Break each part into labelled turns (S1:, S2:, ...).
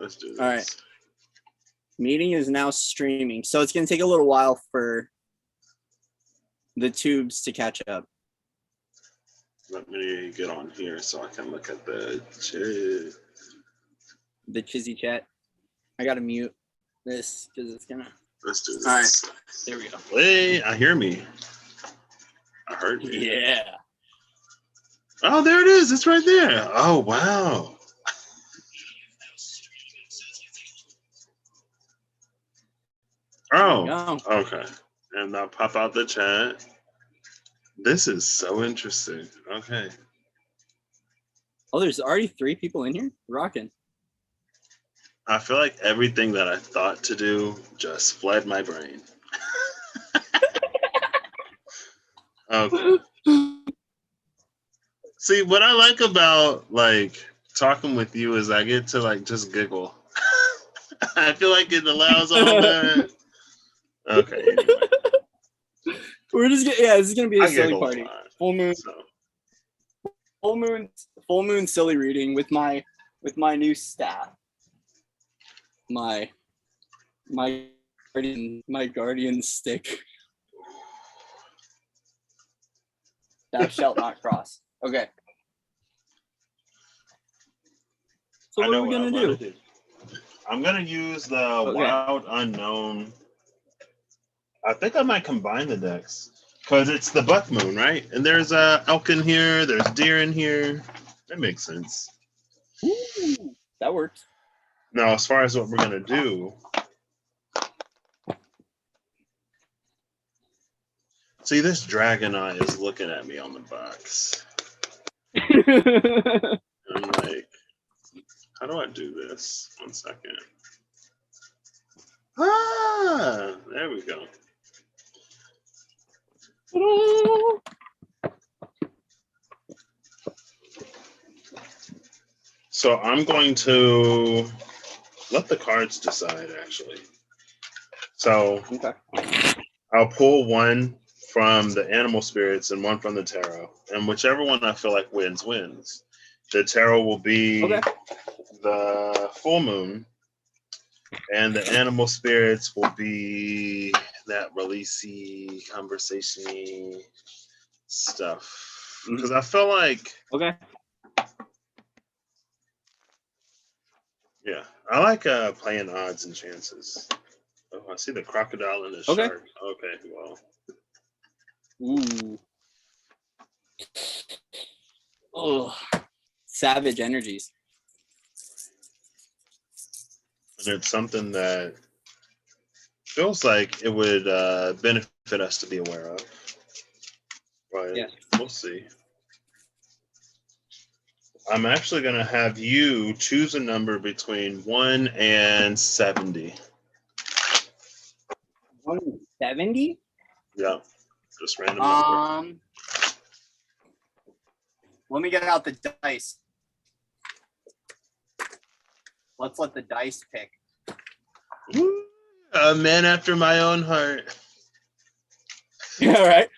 S1: Let's do this.
S2: All right. Meeting is now streaming, so it's going to take a little while for the tubes to catch up.
S1: Let me get on here so I can look at the chat.
S2: The Chizzy chat. I got to mute this because it's going to...
S1: Let's do this.
S2: All right. There we go.
S1: Wait, I hear me. I heard you.
S2: Yeah.
S1: Oh, there it is. It's right there. Oh, wow. Oh, okay. And I'll pop out the chat. This is so interesting. Okay.
S2: Oh, there's already 3 people in here? Rocking.
S1: I feel like everything that I thought to do just fled my brain. Okay. See, what I like about like talking with you is I get to like just giggle. I feel like it allows all that. Okay. Anyway.
S2: We're just yeah, this is gonna be a silly party. Full moon,
S1: so.
S2: full moon silly reading with my new staff. My guardian stick. Thou shalt not cross. Okay. So what are we gonna do?
S1: I'm gonna use the Wild Unknown. I think I might combine the decks because it's the Buck Moon, right? And there's elk in here. There's deer in here. That makes sense.
S2: Ooh, that works.
S1: Now, as far as what we're gonna do, see, this dragon eye is looking at me on the box. I'm like, how do I do this? 1 second. Ah, there we go. So I'm going to let the cards decide, actually. So I'll pull one from the animal spirits and one from the tarot. And whichever one I feel like wins, wins. The tarot will be the full moon. And the animal spirits will be that releasey, conversation-y stuff. Because I feel like... Yeah, I like playing odds and chances. Oh, I see the crocodile and the shark. Okay, well.
S2: Ooh. Oh, savage energies.
S1: And it's something that feels like it would benefit us to be aware of. But we'll see. I'm actually going to have you choose a number between 1 and 70.
S2: 170?
S1: Yeah, just random number.
S2: Let me get out the dice. Let's let the dice pick.
S1: Woo, a man after my own heart.
S2: Yeah, right.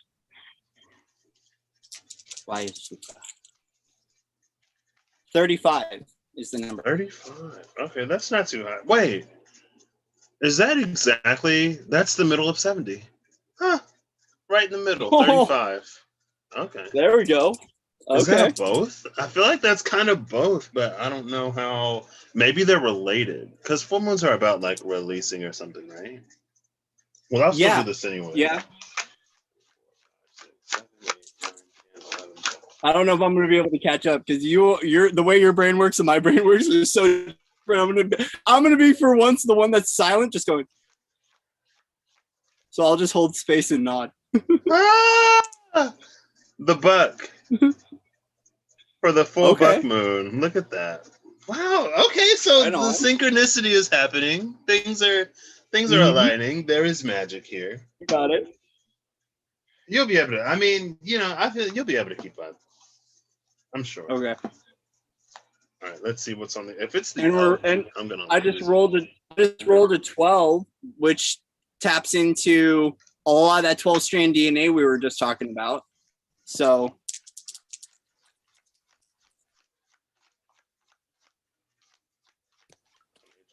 S2: Why is she? 35 is the number.
S1: 35. Okay, that's not too high. Wait, is that exactly? That's the middle of 70. Huh? Right in the middle. 35. Okay.
S2: There we go.
S1: Is that both? I feel like that's kind of both, but I don't know how. Maybe they're related because full moons are about like releasing or something, right? Well, I'll still do this anyway.
S2: Yeah. I don't know if I'm going to be able to catch up because you're the way your brain works and my brain works is so different. I'm going to be for once the one that's silent, just going. So I'll just hold space and nod.
S1: The buck for the full buck moon. Look at that. Wow. Okay, so the synchronicity is happening. Things are aligning. There is magic here.
S2: You got it.
S1: You'll be able to. I mean, I feel you'll be able to keep up. I'm sure.
S2: Okay.
S1: All right. Let's see what's on the. If it's the, I'm gonna.
S2: I just rolled a 12, which taps into a lot of that 12-strand DNA we were just talking about. So.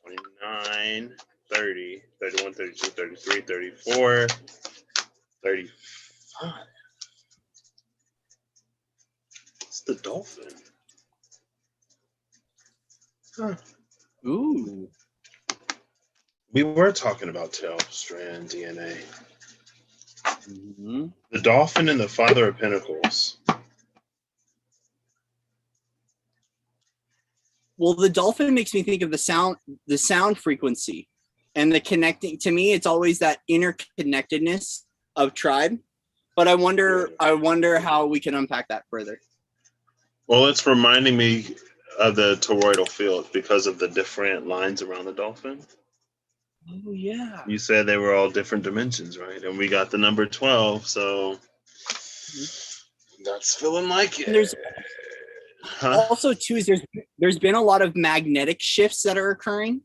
S1: 29, 30, 31, 32, 33, 34, 35. It's the dolphin. Huh.
S2: Ooh.
S1: We were talking about tail strand DNA.
S2: Mm-hmm.
S1: The dolphin and the Father of Pentacles.
S2: Well, the dolphin makes me think of the sound frequency, and the connecting. To me, it's always that interconnectedness of tribe. But I wonder how we can unpack that further.
S1: Well, it's reminding me of the toroidal field because of the different lines around the dolphin.
S2: Oh yeah.
S1: You said they were all different dimensions, right? And we got the number 12, so that's feeling like it.
S2: There's also too is there's been a lot of magnetic shifts that are occurring,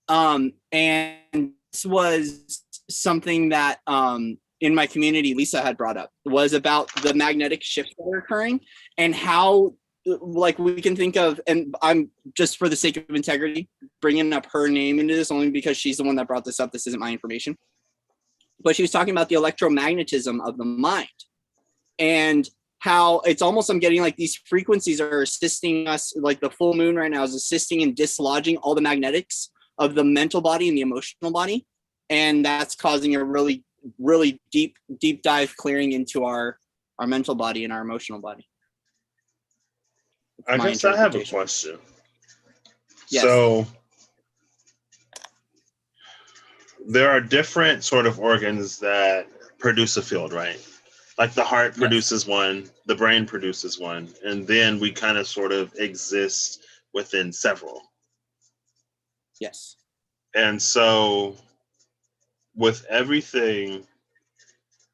S2: and this was something that in my community Lisa had brought up, was about the magnetic shifts that are occurring and how, like, we can think of, and I'm just for the sake of integrity bringing up her name into this only because she's the one that brought this up. This isn't my information, but she was talking about the electromagnetism of the mind and how it's almost, I'm getting like these frequencies are assisting us, like the full moon right now is assisting in dislodging all the magnetics of the mental body and the emotional body. And that's causing a really, really deep dive clearing into our mental body and our emotional body.
S1: I guess I have a question.
S2: Yes.
S1: So there are different sort of organs that produce a field, right? Like the heart produces one, the brain produces one, and then we kind of sort of exist within several.
S2: Yes.
S1: And so with everything,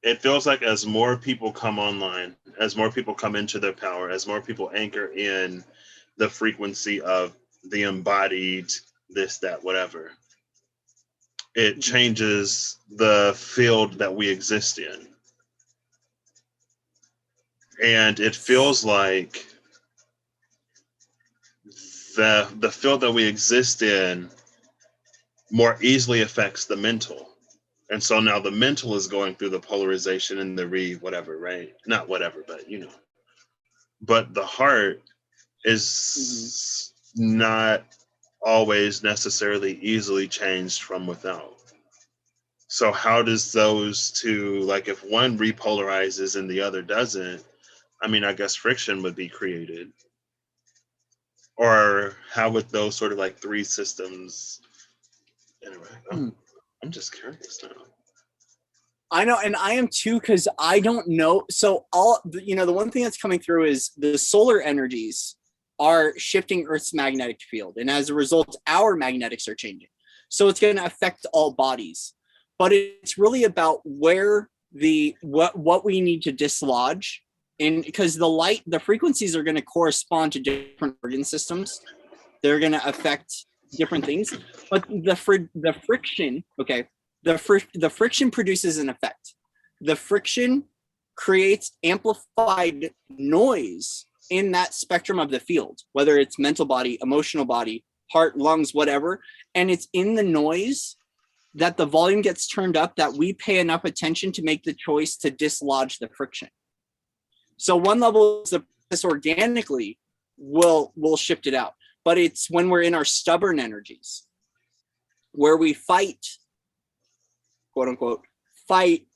S1: it feels like as more people come online, as more people come into their power, as more people anchor in the frequency of the embodied this, that, whatever, it changes the field that we exist in. And it feels like the field that we exist in more easily affects the mental. And so now the mental is going through the polarization and the whatever, right? Not whatever, but you know. But the heart is not always necessarily easily changed from without. So how does those two, like if one repolarizes and the other doesn't, I mean, I guess friction would be created. Or how would those sort of like three systems interact? I'm just curious now.
S2: I know, and I am too, because I don't know. So the one thing that's coming through is the solar energies are shifting Earth's magnetic field, and as a result, our magnetics are changing. So it's going to affect all bodies, but it's really about where what we need to dislodge, and because the frequencies are going to correspond to different organ systems, they're going to affect different things, but the friction, okay. The friction produces an effect. The friction creates amplified noise in that spectrum of the field, whether it's mental body, emotional body, heart, lungs, whatever. And it's in the noise that the volume gets turned up that we pay enough attention to make the choice to dislodge the friction. So one level is this organically will shift it out. But it's when we're in our stubborn energies where we fight, quote unquote, fight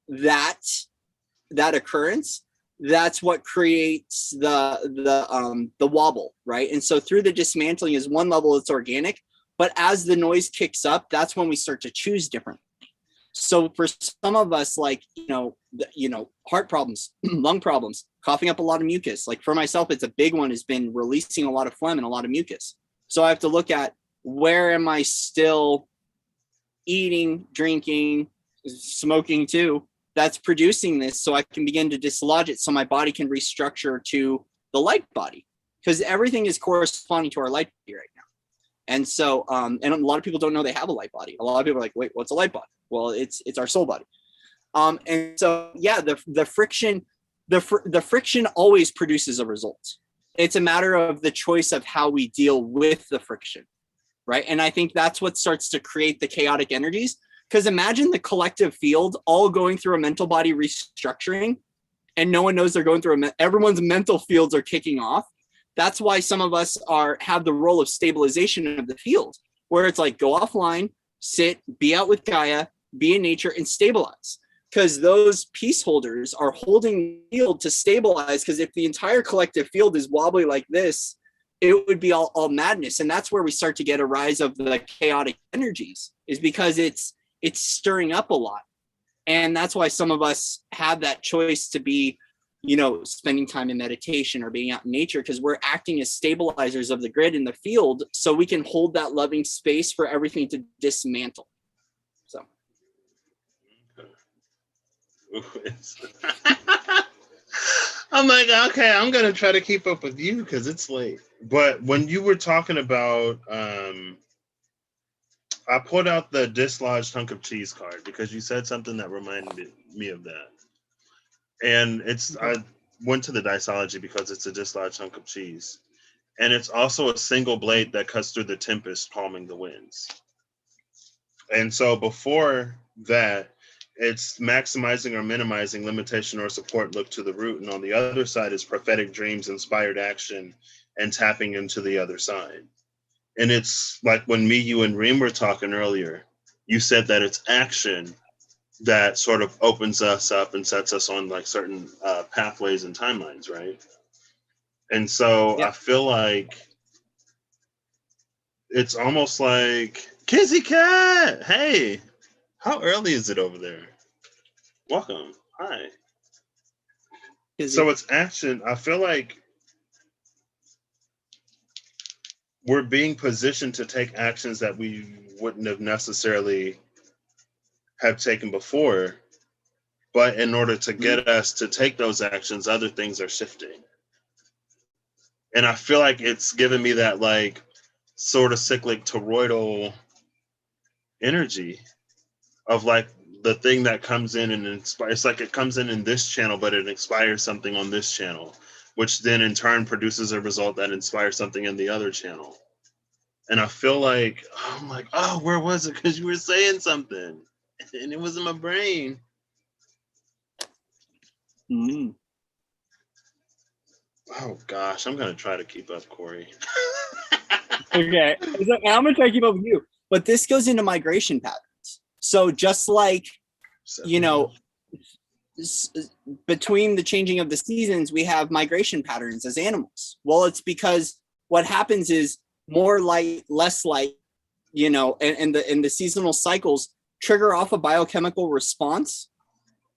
S2: that occurrence. That's what creates the wobble, right? And so through the dismantling is one level, it's organic, but as the noise kicks up, that's when we start to choose differently. So for some of us, like, heart problems, lung problems, coughing up a lot of mucus. Like for myself, it's a big one, has been releasing a lot of phlegm and a lot of mucus. So I have to look at where am I still eating, drinking, smoking too, that's producing this, so I can begin to dislodge it so my body can restructure to the light body, because everything is corresponding to our light body right now. And so and a lot of people don't know they have a light body. A lot of people are like, wait, what's a light body? Well, it's our soul body. And so yeah, the friction always produces a result. It's a matter of the choice of how we deal with the friction, right? And I think that's what starts to create the chaotic energies. Because imagine the collective field all going through a mental body restructuring, and no one knows they're going through everyone's mental fields are kicking off. That's why some of us have the role of stabilization of the field, where it's like go offline, sit, be out with Gaia, be in nature, and stabilize. Because those peace holders are holding the field to stabilize. Because if the entire collective field is wobbly like this, it would be all madness. And that's where we start to get a rise of the chaotic energies, is because it's stirring up a lot. And that's why some of us have that choice to be, spending time in meditation or being out in nature, because we're acting as stabilizers of the grid in the field, so we can hold that loving space for everything to dismantle. So.
S1: I'm like, okay, I'm going to try to keep up with you because it's late. But when you were talking about, I pulled out the dislodged hunk of cheese card because you said something that reminded me of that. And I went to the Diceology because it's a dislodged hunk of cheese. And it's also a single blade that cuts through the tempest, calming the winds. And so before that, it's maximizing or minimizing limitation or support, look to the root. And on the other side is prophetic dreams, inspired action, and tapping into the other side. And it's like when me, you, and Reem were talking earlier, you said that it's action that sort of opens us up and sets us on like certain pathways and timelines, right? And so yeah. I feel like it's almost like, Kizzy Cat, hey, how early is it over there? Welcome. Hi. So it's action. I feel like we're being positioned to take actions that we wouldn't have necessarily have taken before. But in order to get us to take those actions, other things are shifting. And I feel like it's given me that like sort of cyclic toroidal energy of like the thing that comes in and inspires. It's like it comes in this channel, but it inspires something on this channel, which then in turn produces a result that inspires something in the other channel. And I feel like, I'm like, oh, where was it? Because you were saying something and it was in my brain.
S2: Mm.
S1: Oh gosh, I'm gonna try to keep up, Corey.
S2: Okay, I'm gonna try to keep up with you. But this goes into migration patterns. So just like, between the changing of the seasons, we have migration patterns as animals. Well, it's because what happens is more light, less light, and the seasonal cycles trigger off a biochemical response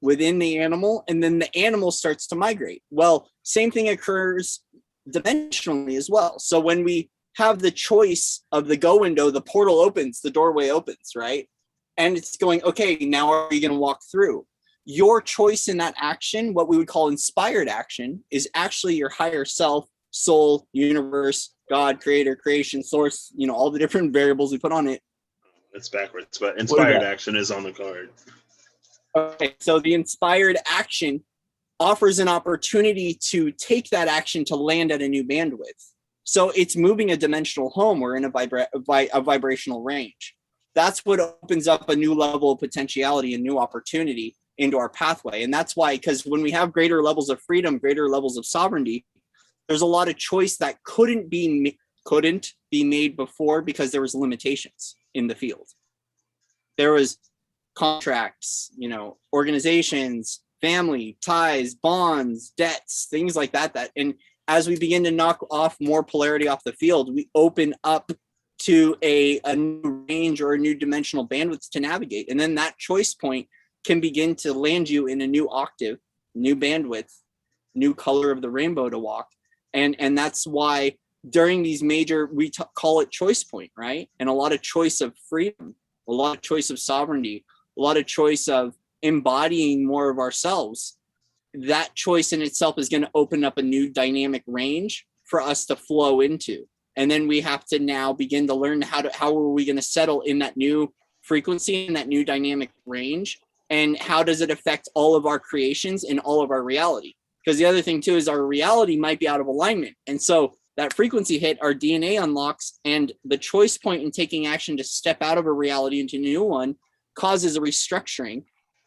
S2: within the animal, and then the animal starts to migrate. Well, same thing occurs dimensionally as well. So when we have the choice of the go window, the portal opens, the doorway opens, right? And it's going, okay, now are you going to walk through? Your choice in that action, what we would call inspired action, is actually your higher self, soul, universe, God, creator, creation, source, all the different variables we put on it.
S1: It's backwards, but inspired action is on the card.
S2: Okay, so the inspired action offers an opportunity to take that action to land at a new bandwidth. So it's moving a dimensional home or in a vibrational range. That's what opens up a new level of potentiality and new opportunity into our pathway. And that's why, because when we have greater levels of freedom, greater levels of sovereignty, there's a lot of choice that couldn't be made before because there was limitations in the field. There was contracts, organizations, family, ties, bonds, debts, things like that. And as we begin to knock off more polarity off the field, we open up to a new range or a new dimensional bandwidth to navigate. And then that choice point can begin to land you in a new octave, new bandwidth, new color of the rainbow to walk. And that's why during these major, we call it choice point, right? And a lot of choice of freedom, a lot of choice of sovereignty, a lot of choice of embodying more of ourselves. That choice in itself is going to open up a new dynamic range for us to flow into. And then we have to now begin to learn how are we going to settle in that new frequency, in that new dynamic range, and how does it affect all of our creations and all of our reality? Because the other thing too is our reality might be out of alignment. And so That frequency hit, our DNA unlocks, and the choice point in taking action to step out of a reality into a new one causes a restructuring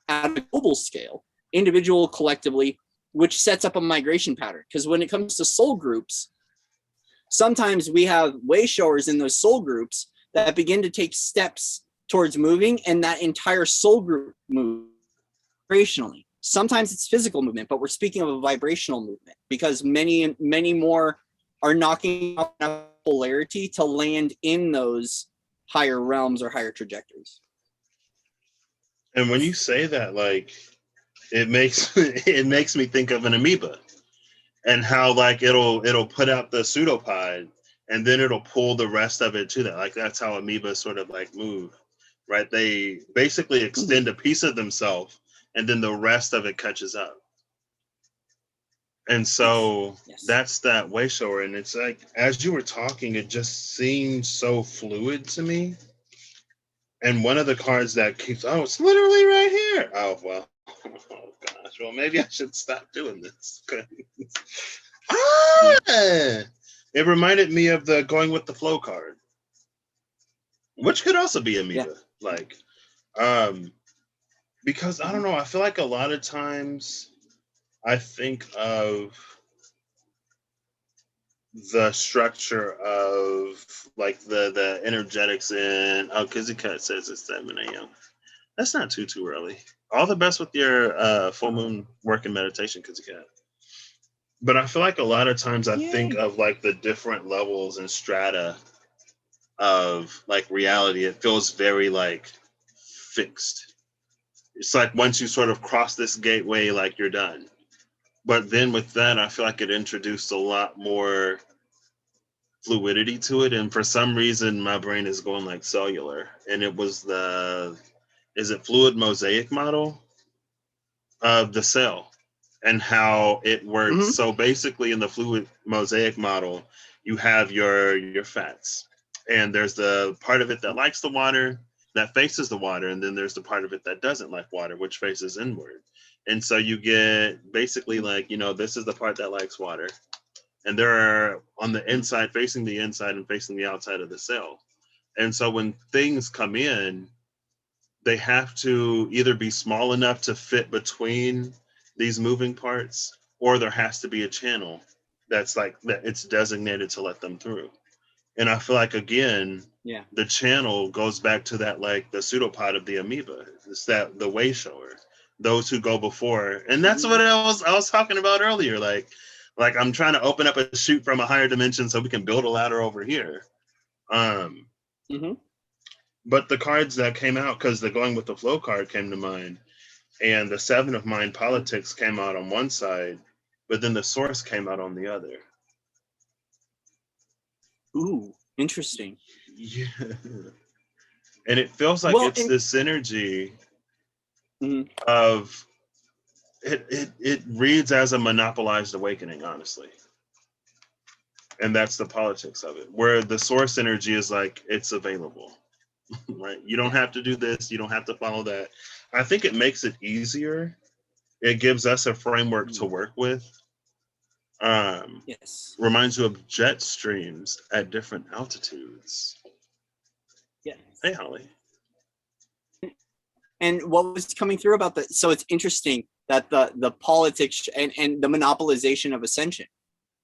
S2: at a global scale, individual, collectively, which sets up a migration pattern. Because when it comes to soul groups, sometimes we have way showers in those soul groups that begin to take steps towards moving, and that entire soul group moves vibrationally. Sometimes it's physical movement, but we're speaking of a vibrational movement because many more are knocking off enough polarity to land in those higher realms or higher trajectories.
S1: And when you say that, like, it makes me think of an amoeba and how like it'll put out the pseudopod and then it'll pull the rest of it to that. Like that's how amoebas sort of like move, right? They basically extend a piece of themselves and then the rest of it catches up. And so that's that way shower. And it's like, as you were talking, it just seemed so fluid to me. And one of the cards that keeps, oh, it's literally right here. Oh, well, oh gosh. Well, maybe I should stop doing this. It reminded me of the going with the flow card, which could also be amoeba. Like, because I don't know, I feel like a lot of times I think of the structure of like the energetics in Kizzy Cut says it's 7 a.m. That's not too early. All the best with your full moon work and meditation, Kizzy Cat. But I feel like a lot of times I think of like the different levels and strata of like reality. It feels very like fixed. It's like once you sort of cross this gateway, like you're done. But then with that, I feel like it introduced a lot more fluidity to it. And for some reason, my brain is going like cellular. And it was is it fluid mosaic model of the cell and how it works. Mm-hmm. So basically in the fluid mosaic model, you have your fats. And there's the part of it that likes the water, that faces the water. And then there's the part of it that doesn't like water, which faces inward. And so you get basically like, this is the part that likes water. And they're on the inside, facing the inside and facing the outside of the cell. And so when things come in, they have to either be small enough to fit between these moving parts, or there has to be a channel that's like that it's designated to let them through. And I feel like, again, the channel goes back to that, like the pseudopod of the amoeba. It's that the way shower. Those who go before. And that's what I was talking about earlier. Like I'm trying to open up a chute from a higher dimension so we can build a ladder over here. But the cards that came out, because the going with the flow card came to mind, and the 7 of mind politics came out on one side, but then the source came out on the other.
S2: Ooh, interesting.
S1: Yeah. And it feels like this energy of it reads as a monopolized awakening, honestly. And that's the politics of it, where the source energy is like, it's available, right? You don't have to do this. You don't have to follow that. I think it makes it easier. It gives us a framework to work with. Reminds you of jet streams at different altitudes.
S2: Yeah.
S1: Hey, Holly.
S2: And what was coming through about that? So it's interesting that the politics and the monopolization of ascension,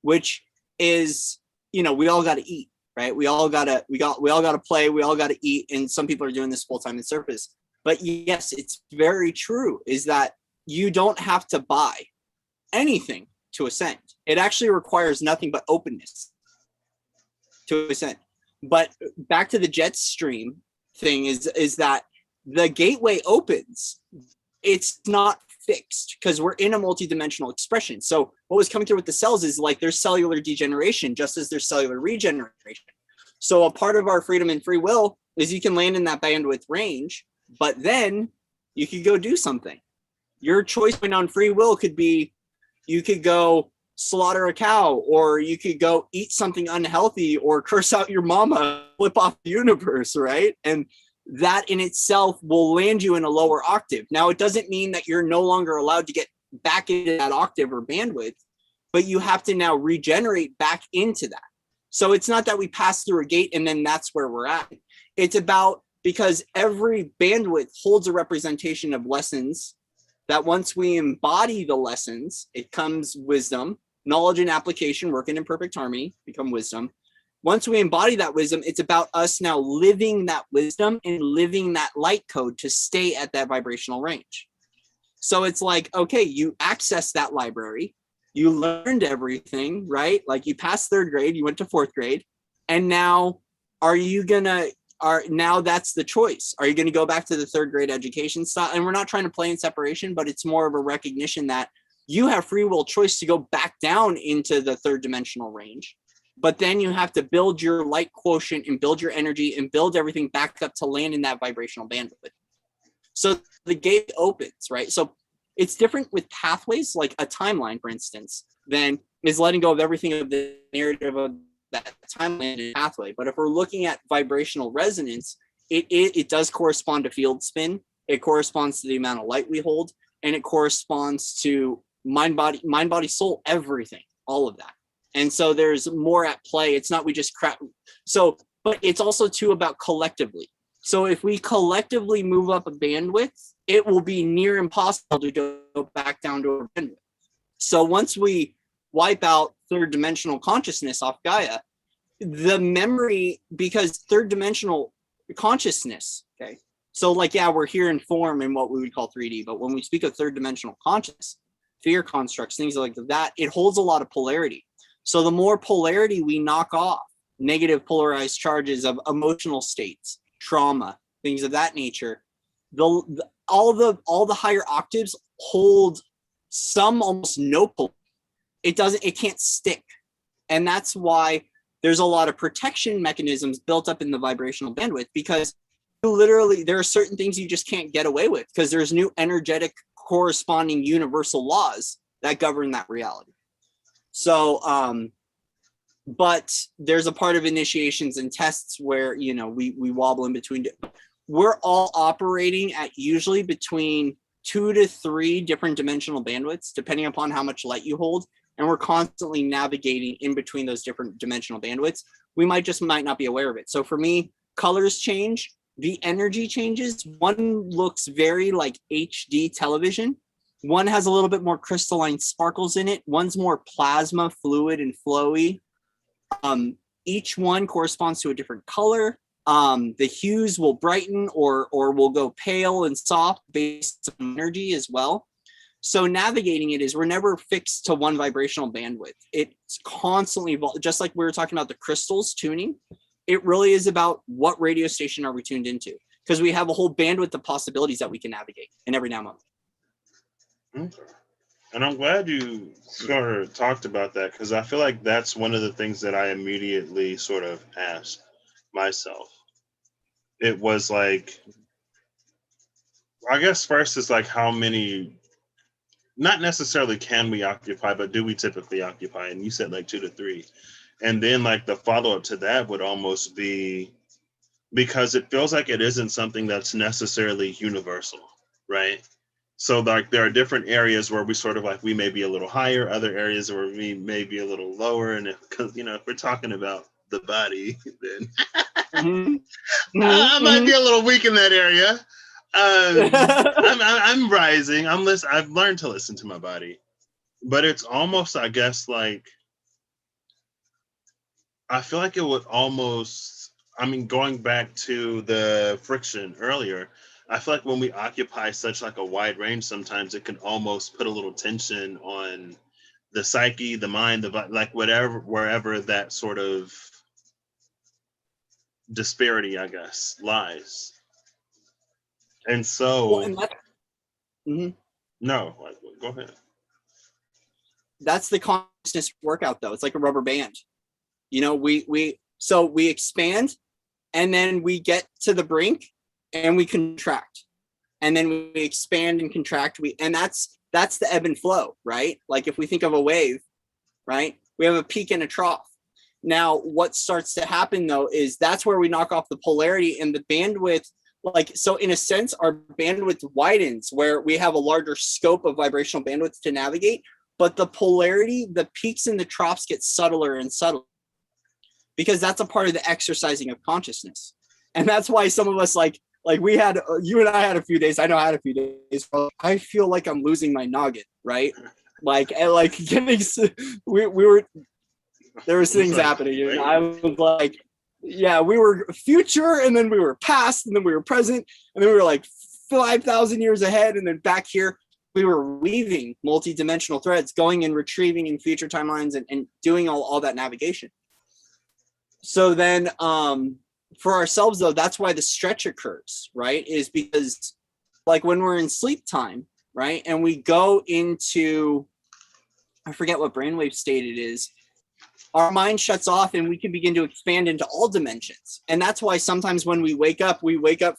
S2: which is, we all got to eat, right? We all got to play. We all got to eat. And some people are doing this full time in service. But yes, it's very true is that you don't have to buy anything to ascend. It actually requires nothing but openness to ascend. But back to the jet stream thing is that the gateway opens. It's not fixed because we're in a multidimensional expression. So what was coming through with the cells is like there's cellular degeneration just as there's cellular regeneration. So a part of our freedom and free will is you can land in that bandwidth range, but then you could go do something. Your choice point on free will could be you could go slaughter a cow, or you could go eat something unhealthy, or curse out your mama, flip off the universe, right? And that in itself will land you in a lower octave. Now, it doesn't mean that you're no longer allowed to get back into that octave or bandwidth, but you have to now regenerate back into that. So it's not that we pass through a gate and then that's where we're at. It's about, because every bandwidth holds a representation of lessons that once we embody the lessons, it comes wisdom, knowledge and application working in perfect harmony, become wisdom. Once we embody that wisdom, it's about us now living that wisdom and living that light code to stay at that vibrational range. So it's like, okay, you access that library, you learned everything, right? Like you passed third grade, you went to fourth grade, and now now that's the choice. Are you going to go back to the third grade education style? And we're not trying to play in separation, but it's more of a recognition that you have free will choice to go back down into the third dimensional range. But then you have to build your light quotient and build your energy and build everything back up to land in that vibrational bandwidth. So the gate opens, right? So it's different with pathways, like a timeline, for instance, than is letting go of everything of the narrative of that timeline pathway. But if we're looking at vibrational resonance, it does correspond to field spin. It corresponds to the amount of light we hold, and it corresponds to mind, body, soul, everything, all of that. And so there's more at play. It's not we just crap. So, but it's also too about collectively. So if we collectively move up a bandwidth, it will be near impossible to go back down to a bandwidth. So once we wipe out third dimensional consciousness off Gaia, the memory, because third dimensional consciousness, okay, so like, yeah, we're here in form in what we would call 3D, but when we speak of third dimensional consciousness, fear constructs, things like that, it holds a lot of polarity. So the more polarity we knock off, negative polarized charges of emotional states, trauma, things of that nature, all the higher octaves hold some almost no polarity. It can't stick. And that's why there's a lot of protection mechanisms built up in the vibrational bandwidth, because literally there are certain things you just can't get away with because there's new energetic corresponding universal laws that govern that reality. So, but there's a part of initiations and tests where, you know, we wobble in between. We're all operating at usually between 2 to 3 different dimensional bandwidths, depending upon how much light you hold. And we're constantly navigating in between those different dimensional bandwidths. We might not be aware of it. So for me, colors change, the energy changes. One looks very like HD television. One has a little bit more crystalline sparkles in it. One's more plasma, fluid, and flowy. Each one corresponds to a different color. The hues will brighten or will go pale and soft based on energy as well. So navigating it is, we're never fixed to one vibrational bandwidth. It's constantly evolving. Just like we were talking about the crystals tuning, it really is about what radio station are we tuned into, because we have a whole bandwidth of possibilities that we can navigate in every now moment.
S1: Okay. And I'm glad you sort of talked about that, because I feel like that's one of the things that I immediately sort of asked myself. It was like, I guess first it's like, how many, not necessarily can we occupy, but do we typically occupy? And you said like 2 to 3. And then like the follow-up to that would almost be, because it feels like it isn't something that's necessarily universal, right? So like there are different areas where we sort of like, we may be a little higher, other areas where we may be a little lower. And because, you know, if we're talking about the body, then I might be a little weak in that area. I'm rising. I've learned to listen to my body, but it's almost, I guess, like, I feel like it would almost, I mean, going back to the friction earlier, I feel like when we occupy such like a wide range, sometimes it can almost put a little tension on the psyche, the mind, like whatever, wherever that sort of disparity, I guess, lies. And so,
S2: Well, and
S1: no, like, go ahead.
S2: That's the consciousness workout, though. It's like a rubber band. You know, we expand, and then we get to the brink, and we contract, and then we expand and contract. And that's the ebb and flow, right? Like if we think of a wave, right? We have a peak and a trough. Now, what starts to happen though is that's where we knock off the polarity and the bandwidth. Like, so in a sense, our bandwidth widens where we have a larger scope of vibrational bandwidth to navigate, but the polarity, the peaks and the troughs get subtler and subtler. because that's a part of the exercising of consciousness. And that's why some of us like we had, you and I had a few days, I know I had a few days, I feel like I'm losing my noggin, right? Like getting, we were, there was things happening, and I was like, yeah, we were future, and then we were past, and then we were present, and then we were like 5,000 years ahead, and then back here, we were weaving multi-dimensional threads, going and retrieving in future timelines and doing all that navigation. So then for ourselves, though, that's why the stretch occurs, right? Is because like when we're in sleep time, right? And we go into, I forget what brainwave state it is, our mind shuts off and we can begin to expand into all dimensions. And that's why sometimes when we wake up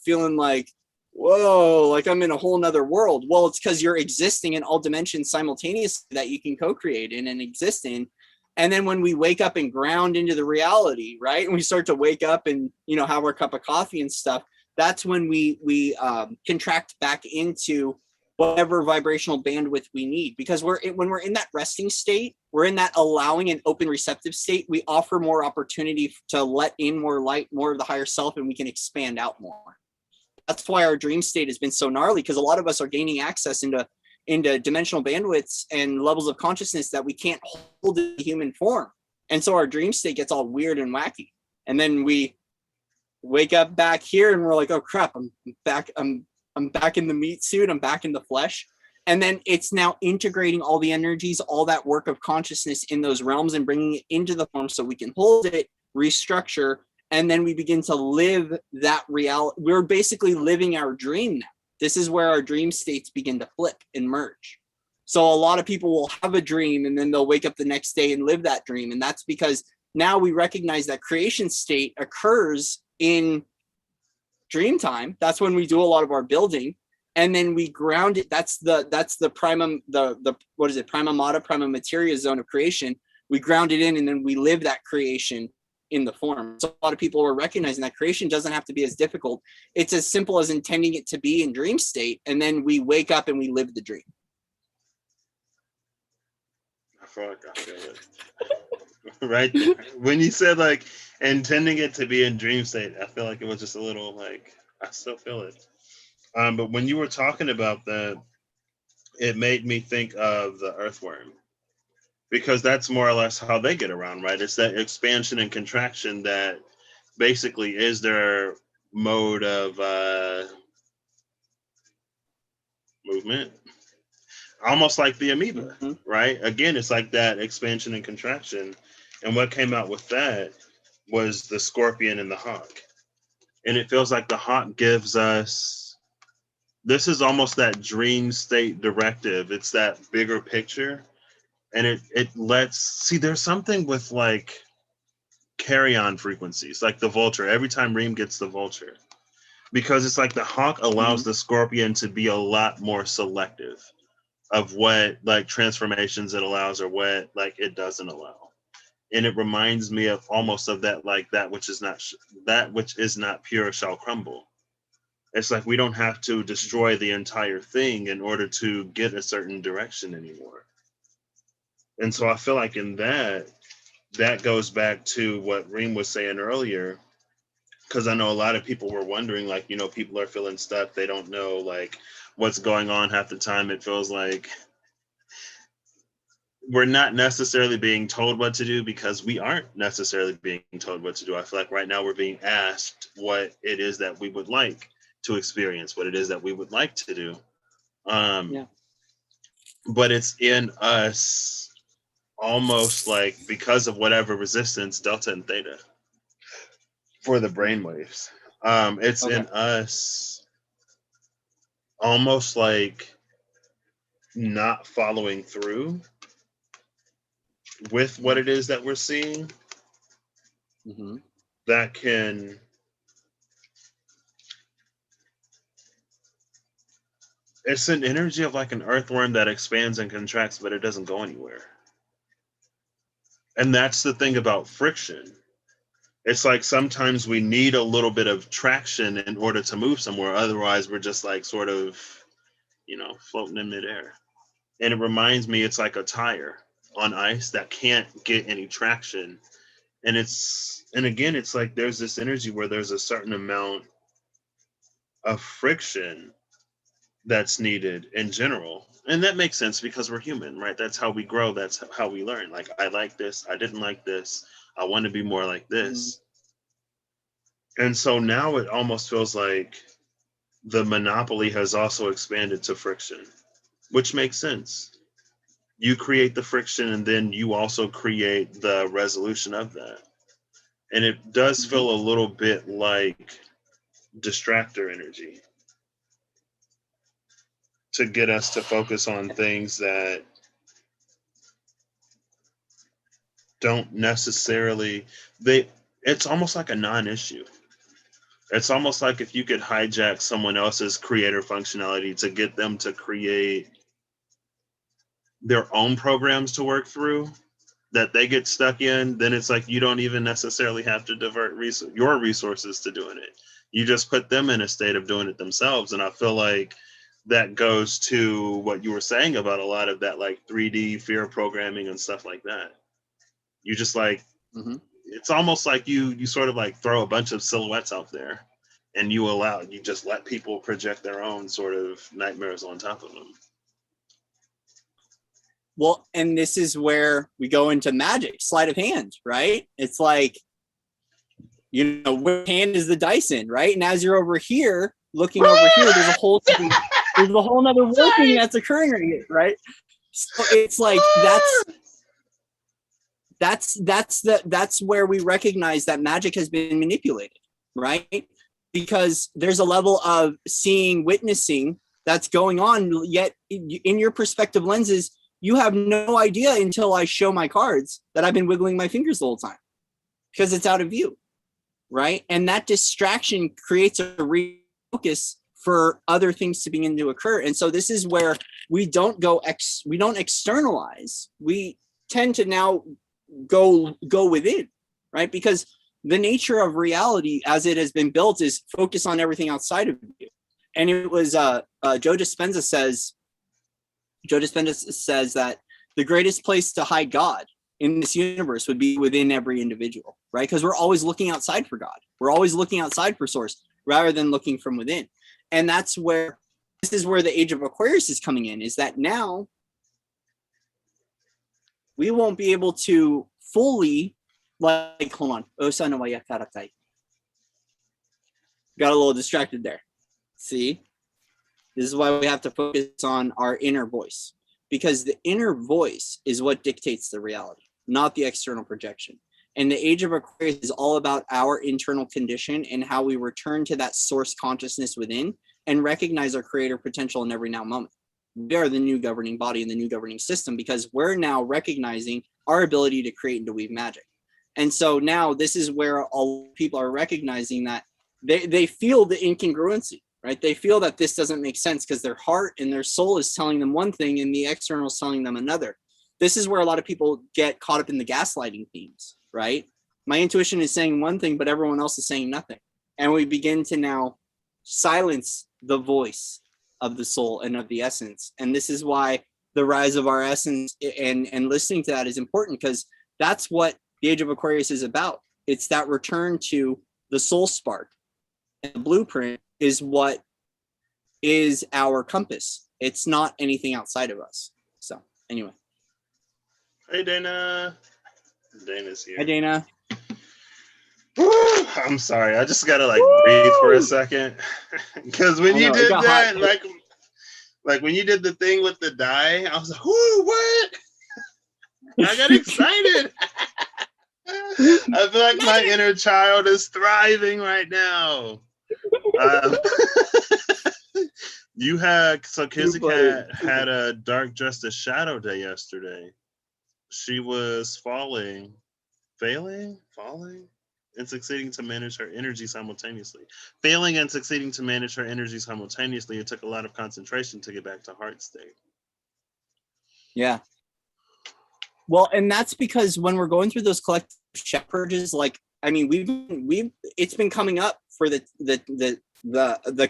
S2: feeling like, whoa, like I'm in a whole nother world. Well, it's because you're existing in all dimensions simultaneously that you can co-create in and exist in. And then when we wake up and ground into the reality, right? And we start to wake up and, you know, have our cup of coffee and stuff. That's when we contract back into whatever vibrational bandwidth we need, because when we're in that resting state, we're in that allowing and open receptive state, we offer more opportunity to let in more light, more of the higher self, and we can expand out more. That's why our dream state has been so gnarly, because a lot of us are gaining access into dimensional bandwidths and levels of consciousness that we can't hold in human form. And so our dream state gets all weird and wacky. And then we wake up back here and we're like, oh crap, I'm back in the meat suit, I'm back in the flesh. And then it's now integrating all the energies, all that work of consciousness in those realms and bringing it into the form so we can hold it, restructure, and then we begin to live that reality. We're basically living our dream now. This is where our dream states begin to flip and merge. So a lot of people will have a dream and then they'll wake up the next day and live that dream. And that's because now we recognize that creation state occurs in dream time. That's when we do a lot of our building, and then we ground it. That's the prima, the what is it, prima mater, prima materia zone of creation. We ground it in, and then we live that creation in the form. So a lot of people are recognizing that creation doesn't have to be as difficult. It's as simple as intending it to be in dream state, and then we wake up and we live the dream.
S1: I feel like I feel it. Right there. When you said like intending it to be in dream state, I feel like it was just a little like, I still feel it. But when you were talking about that, it made me think of the earthworm, because that's more or less how they get around, right? It's that expansion and contraction that basically is their mode of movement, almost like the amoeba, right? Again, it's like that expansion and contraction. And what came out with that was the scorpion and the hawk. And it feels like the hawk gives us, this is almost that dream state directive. It's that bigger picture. And it lets, see, there's something with like carry-on frequencies, like the vulture. Every time Reem gets the vulture, because it's like the hawk allows the scorpion to be a lot more selective of what like transformations it allows or what like it doesn't allow. And it reminds me of almost of that, like that which is not pure shall crumble. It's like we don't have to destroy the entire thing in order to get a certain direction anymore. And so I feel like in that goes back to what Reem was saying earlier, because I know a lot of people were wondering, like, you know, people are feeling stuck. They don't know like what's going on half the time. It feels like we're not necessarily being told what to do, because we aren't necessarily being told what to do. I feel like right now we're being asked what it is that we would like to experience, what it is that we would like to do. But it's in us almost like, because of whatever resistance, delta and theta for the brainwaves. It's in us almost like not following through with what it is that we're seeing, that can it's an energy of like an earthworm that expands and contracts, but it doesn't go anywhere. And that's the thing about friction. It's like sometimes we need a little bit of traction in order to move somewhere. Otherwise, we're just like sort of, you know, floating in midair. And it reminds me, it's like a tire on ice that can't get any traction And again, it's like there's this energy where there's a certain amount of friction that's needed in general. And that makes sense because we're human, right? That's how we grow. That's how we learn. Like, I like this. I didn't like this. I want to be more like this. And so now it almost feels like the monopoly has also expanded to friction, which makes sense. You create the friction and then you also create the resolution of that. And it does feel a little bit like distractor energy to get us to focus on things that don't necessarily, it's almost like a non-issue. It's almost like if you could hijack someone else's creator functionality to get them to create their own programs to work through that they get stuck in, then it's like you don't even necessarily have to divert your resources to doing it. You just put them in a state of doing it themselves. And I feel like that goes to what you were saying about a lot of that, like 3D fear programming and stuff like that. You just like, it's almost like you sort of like throw a bunch of silhouettes out there and you just let people project their own sort of nightmares on top of them.
S2: Well, and this is where we go into magic, sleight of hand, right? It's like, you know, which hand is the dice in, right? And as you're over here, looking over here, there's a whole nother working that's occurring right here, right? So it's like that's where we recognize that magic has been manipulated, right? Because there's a level of witnessing that's going on, yet in your perspective lenses, you have no idea until I show my cards that I've been wiggling my fingers the whole time because it's out of view, right? And that distraction creates a refocus for other things to begin to occur. And so this is where we don't externalize. We tend to now go within, right? Because the nature of reality as it has been built is focus on everything outside of you. And it was Joe Dispenza says that the greatest place to hide God in this universe would be within every individual, right? Because we're always looking outside for God. We're always looking outside for source rather than looking from within. And this is where the age of Aquarius is coming in, is that now we won't be able to fully, like, hold on. Got a little distracted there. See? This is why we have to focus on our inner voice, because the inner voice is what dictates the reality, not the external projection. And the age of Aquarius is all about our internal condition and how we return to that source consciousness within and recognize our creator potential in every now moment. We are the new governing body and the new governing system because we're now recognizing our ability to create and to weave magic. And so now this is where all people are recognizing that they feel the incongruency, right? They feel that this doesn't make sense because their heart and their soul is telling them one thing and the external is telling them another. This is where a lot of people get caught up in the gaslighting themes, right? My intuition is saying one thing, but everyone else is saying nothing. And we begin to now silence the voice of the soul and of the essence. And this is why the rise of our essence and listening to that is important, because that's what the age of Aquarius is about. It's that return to the soul spark. And the blueprint is what is our compass. It's not anything outside of us. So anyway.
S1: Hey, Dana. Dana's here.
S2: Hi, Dana.
S1: Woo! I'm sorry. I just gotta breathe for a second, because when you did that, like when you did the thing with the die, I was like, "Whoo, what?" I got excited. I feel like my inner child is thriving right now. Kizzy Cat had a dark justice shadow day yesterday. She was failing, and succeeding to manage her energy simultaneously. Failing and succeeding to manage her energy simultaneously, it took a lot of concentration to get back to heart state.
S2: Yeah. Well, and that's because when we're going through those collective shadow purges, it's been coming up for the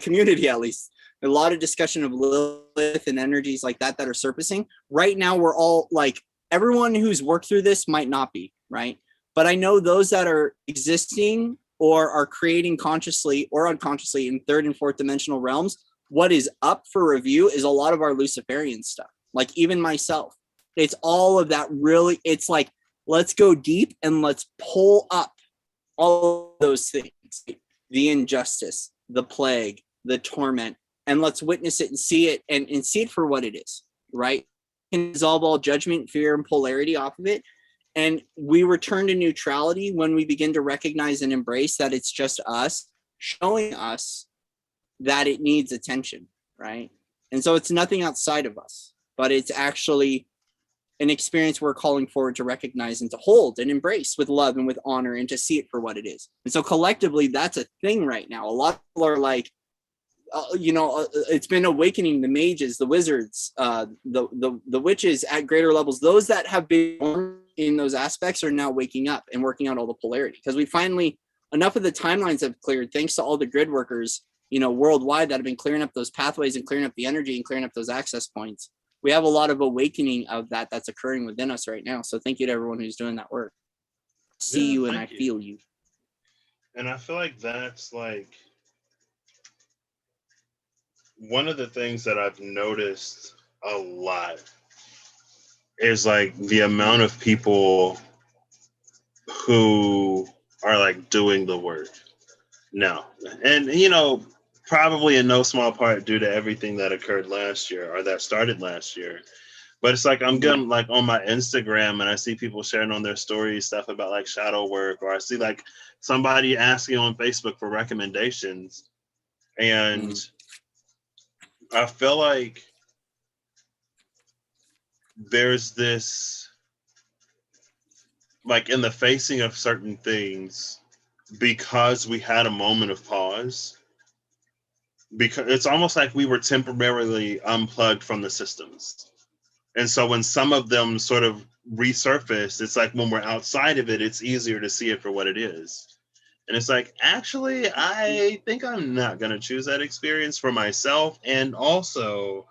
S2: community, at least. A lot of discussion of Lilith and energies like that are surfacing. Right now, we're all everyone who's worked through this might not be, right? But I know those that are existing or are creating consciously or unconsciously in third and fourth dimensional realms, what is up for review is a lot of our Luciferian stuff. Like even myself, it's all of that really, it's like, let's go deep and let's pull up all of those things, the injustice, the plague, the torment, and let's witness it and see it and see it for what it is, right? And dissolve all judgment, fear, and polarity off of it. And we return to neutrality when we begin to recognize and embrace that it's just us showing us that it needs attention, right? And so it's nothing outside of us, but it's actually an experience we're calling forward to recognize and to hold and embrace with love and with honor and to see it for what it is. And so collectively, that's a thing right now. A lot of people are like, it's been awakening the mages, the wizards, the witches at greater levels. Those that have been born in those aspects are now waking up and working out all the polarity, because we finally, enough of the timelines have cleared thanks to all the grid workers, worldwide that have been clearing up those pathways and clearing up the energy and clearing up those access points. We have a lot of awakening of that's occurring within us right now. So thank you to everyone who's doing that work. See you and I feel you.
S1: And I feel like that's like one of the things that I've noticed a lot is like the amount of people who are like doing the work now. And, probably in no small part due to everything that occurred last year or that started last year. But it's like I'm getting like on my Instagram and I see people sharing on their stories stuff about like shadow work, or I see like somebody asking on Facebook for recommendations. And I feel like there's this, like in the facing of certain things, because we had a moment of pause, because it's almost like we were temporarily unplugged from the systems. And so when some of them sort of resurface, it's like when we're outside of it, it's easier to see it for what it is. And it's like, actually, I think I'm not going to choose that experience for myself. And also,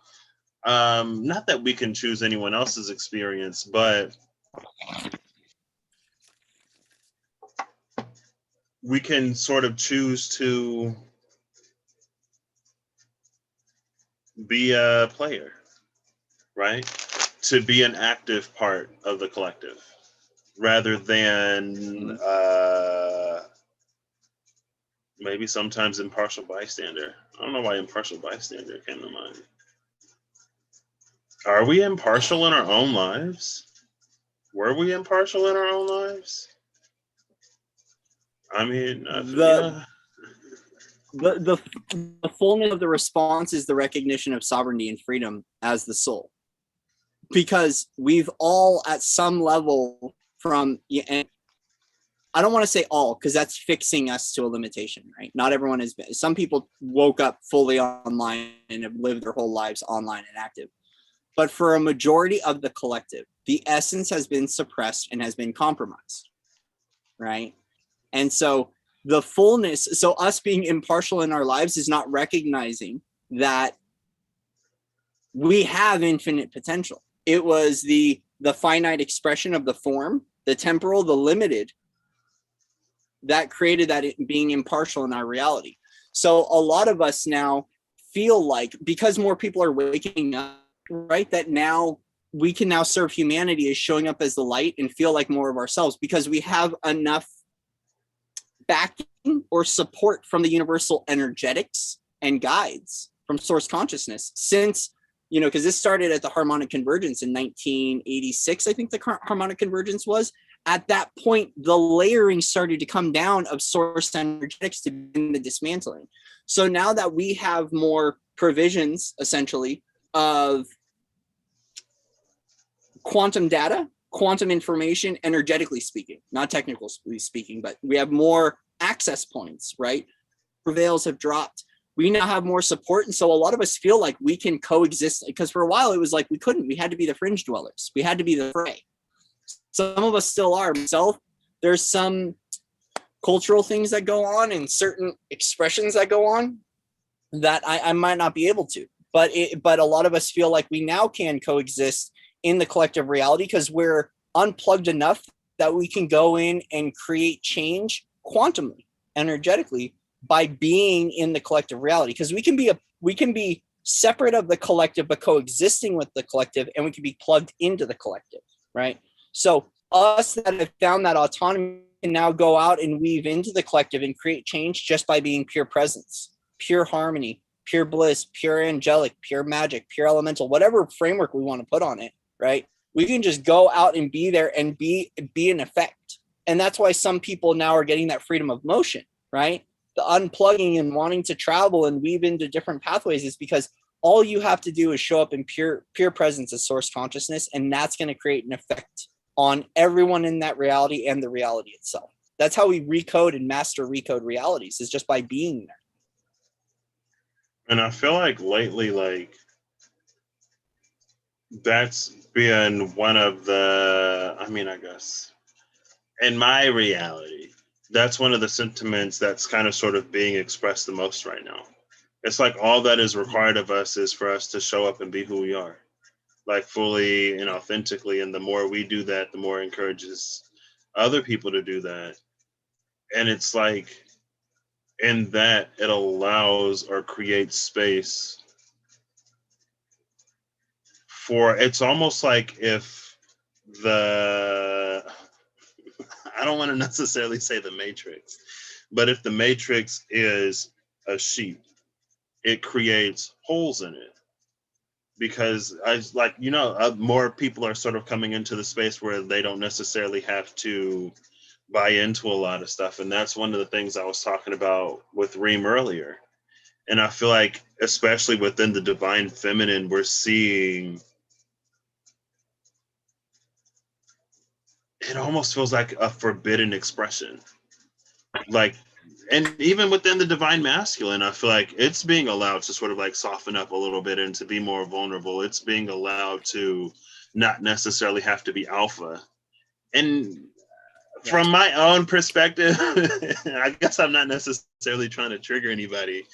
S1: not that we can choose anyone else's experience, but we can sort of choose to be a player, right? To be an active part of the collective rather than maybe sometimes impartial bystander. I don't know why impartial bystander came to mind. Are we impartial in our own lives? Were we impartial in our own lives? I mean,
S2: the fullness of the response is the recognition of sovereignty and freedom as the soul, because we've all at some level and I don't want to say all, because that's fixing us to a limitation, right? Not everyone has been. Some people woke up fully online and have lived their whole lives online and active. But for a majority of the collective, the essence has been suppressed and has been compromised, right? And so the fullness, so us being impartial in our lives is not recognizing that we have infinite potential. It was the finite expression of the form, the temporal, the limited, that created that being impartial in our reality. So a lot of us now feel like, because more people are waking up, right, that now we can now serve humanity as showing up as the light and feel like more of ourselves, because we have enough backing or support from the universal energetics and guides from source consciousness. Since, because this started at the harmonic convergence in 1986, I think the harmonic convergence was. At that point, the layering started to come down of source energetics to begin the dismantling. So now that we have more provisions, essentially, of quantum data, quantum information, energetically speaking, not technically speaking, but we have more access points, right? Veils have dropped. We now have more support. And so a lot of us feel like we can coexist, because for a while it was like we couldn't. We had to be the fringe dwellers. We had to be the fray. Some of us still are. Myself, there's some cultural things that go on and certain expressions that go on that I might not be able to. But a lot of us feel like we now can coexist in the collective reality, because we're unplugged enough that we can go in and create change quantumly, energetically, by being in the collective reality. Because we can be separate of the collective but coexisting with the collective, and we can be plugged into the collective, right? So us that have found that autonomy can now go out and weave into the collective and create change just by being pure presence, pure harmony, pure bliss, pure angelic, pure magic, pure elemental, whatever framework we want to put on it, right? We can just go out and be there and be an effect. And that's why some people now are getting that freedom of motion, right? The unplugging and wanting to travel and weave into different pathways is because all you have to do is show up in pure presence as source consciousness, and that's going to create an effect on everyone in that reality and the reality itself. That's how we recode and master recode realities, is just by being there.
S1: And I feel like lately, like, that's been one of the, I mean, I guess, in my reality, that's one of the sentiments that's kind of sort of being expressed the most right now. It's like all that is required of us is for us to show up and be who we are, like fully and authentically. And the more we do that, the more it encourages other people to do that. And it's like, in that, it allows or creates space for, it's almost like if the, I don't want to necessarily say the Matrix, but if the Matrix is a sheep, it creates holes in it. Because more people are sort of coming into the space where they don't necessarily have to buy into a lot of stuff. And that's one of the things I was talking about with Reem earlier. And I feel like, especially within the divine feminine, we're seeing, it almost feels like a forbidden expression. Like, and even within the divine masculine, I feel like it's being allowed to sort of like soften up a little bit and to be more vulnerable. It's being allowed to not necessarily have to be alpha. And from my own perspective, I guess I'm not necessarily trying to trigger anybody,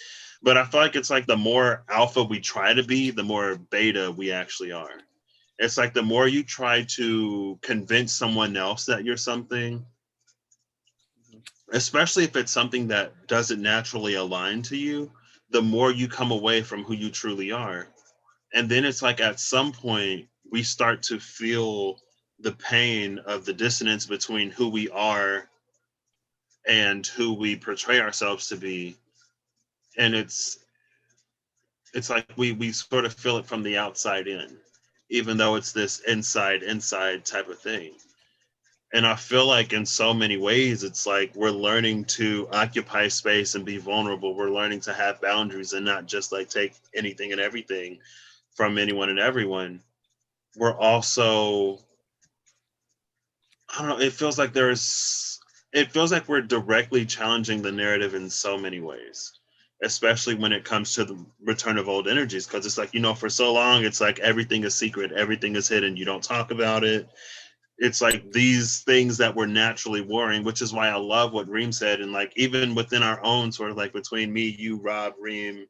S1: but I feel like it's like the more alpha we try to be, the more beta we actually are. It's like the more you try to convince someone else that you're something, especially if it's something that doesn't naturally align to you, the more you come away from who you truly are. And then it's like at some point we start to feel the pain of the dissonance between who we are and who we portray ourselves to be. And it's like we sort of feel it from the outside in, even though it's this inside type of thing. And I feel like in so many ways, it's like we're learning to occupy space and be vulnerable. We're learning to have boundaries and not just like take anything and everything from anyone and everyone. We're also, I don't know, it feels like we're directly challenging the narrative in so many ways, especially when it comes to the return of old energies. Because it's like, for so long, it's like everything is secret, everything is hidden, you don't talk about it. It's like these things that were naturally warring, which is why I love what Reem said. And like, even within our own sort of like between me, you, Rob, Reem,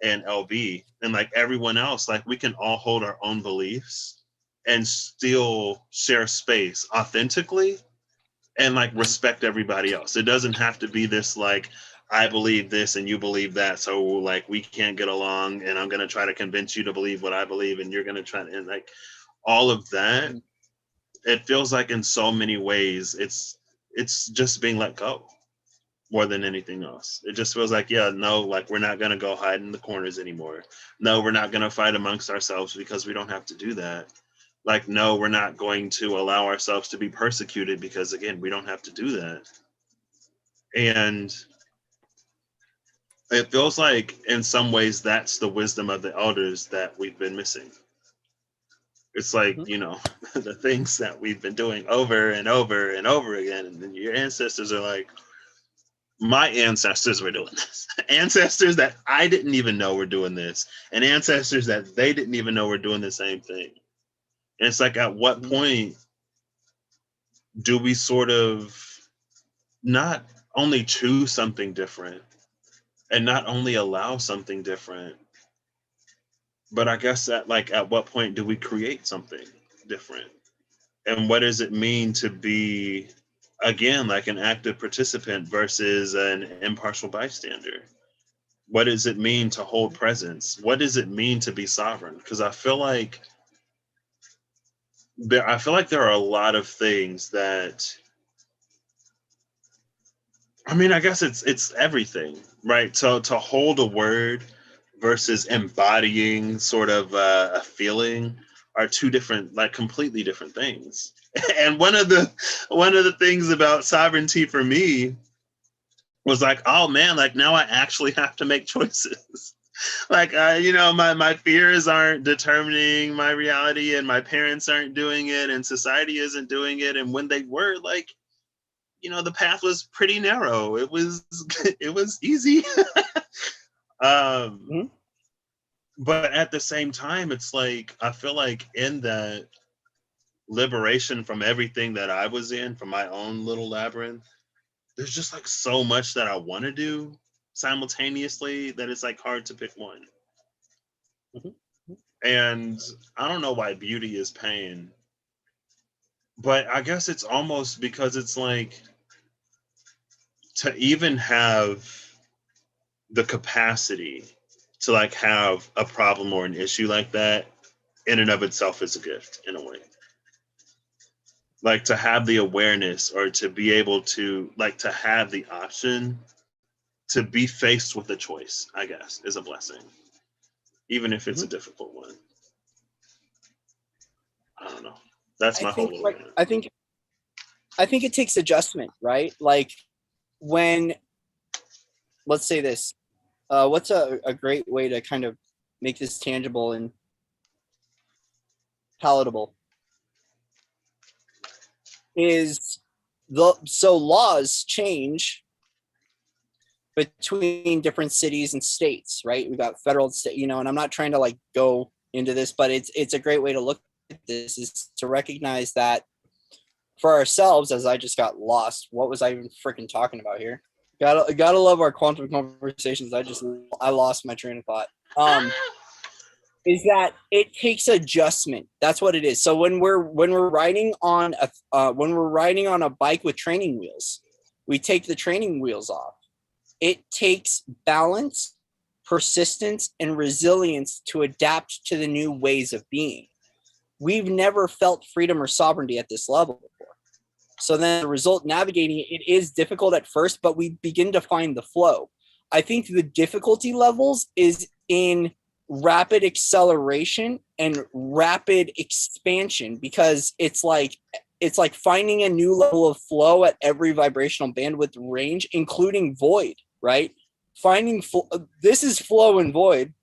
S1: and LB, and like everyone else, like we can all hold our own beliefs and still share space authentically and like respect everybody else. It doesn't have to be this like, I believe this and you believe that, so like we can't get along and I'm going to try to convince you to believe what I believe and you're going to try to, and like all of that. It feels like in so many ways it's just being let go more than anything else. It just feels like, like we're not going to go hide in the corners anymore. No, we're not going to fight amongst ourselves because we don't have to do that. Like, no, we're not going to allow ourselves to be persecuted because, again, we don't have to do that. And it feels like in some ways that's the wisdom of the elders that we've been missing. It's like, the things that we've been doing over and over and over again. And then your ancestors are like, my ancestors were doing this. Ancestors that I didn't even know were doing this. And ancestors that they didn't even know were doing the same thing. And it's like, at what point do we sort of not only choose something different and not only allow something different, but I guess at what point do we create something different? And what does it mean to be, again, like an active participant versus an impartial bystander? What does it mean to hold presence? What does it mean to be sovereign? Because I feel like there are a lot of things that, I mean, I guess it's everything, right? So to hold a word versus embodying sort of a feeling are two different, like completely different things. And one of the things about sovereignty for me was like, oh man, like now I actually have to make choices. Like, my fears aren't determining my reality, and my parents aren't doing it, and society isn't doing it. And when they were, like, the path was pretty narrow. It was it was easy.
S2: Mhm.
S1: But at the same time, it's like I feel like in that liberation from everything that I was in, from my own little labyrinth, there's just like so much that I want to do simultaneously that it's like hard to pick one.
S2: Mhm.
S1: And I don't know why beauty is pain, but I guess it's almost because it's like to even have the capacity to like have a problem or an issue like that in and of itself is a gift in a way. Like to have the awareness or to be able to like to have the option to be faced with a choice, I guess, is a blessing, even if it's a
S2: Mhm.
S1: difficult one. I don't know. That's
S2: I
S1: my whole
S2: think
S1: little
S2: like
S1: rant.
S2: I think it takes adjustment, right? Like when, let's say this, what's a great way to kind of make this tangible and palatable is so laws change between different cities and states, right? We've got federal, state, and I'm not trying to like go into this, but it's a great way to look at this is to recognize that for ourselves, as I just got lost. What was I even freaking talking about here? Gotta love our quantum conversations. I lost my train of thought. Is that it takes adjustment. That's what it is. So when we're riding on a bike with training wheels, we take the training wheels off. It takes balance, persistence, and resilience to adapt to the new ways of being. We've never felt freedom or sovereignty at this level before. So then the result, navigating it is difficult at first, but we begin to find the flow. I think the difficulty levels is in rapid acceleration and rapid expansion, because it's like finding a new level of flow at every vibrational bandwidth range, including void, right? This is flow and void.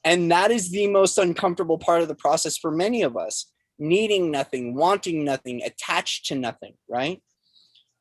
S2: And that is the most uncomfortable part of the process for many of us, needing nothing, wanting nothing, attached to nothing, right?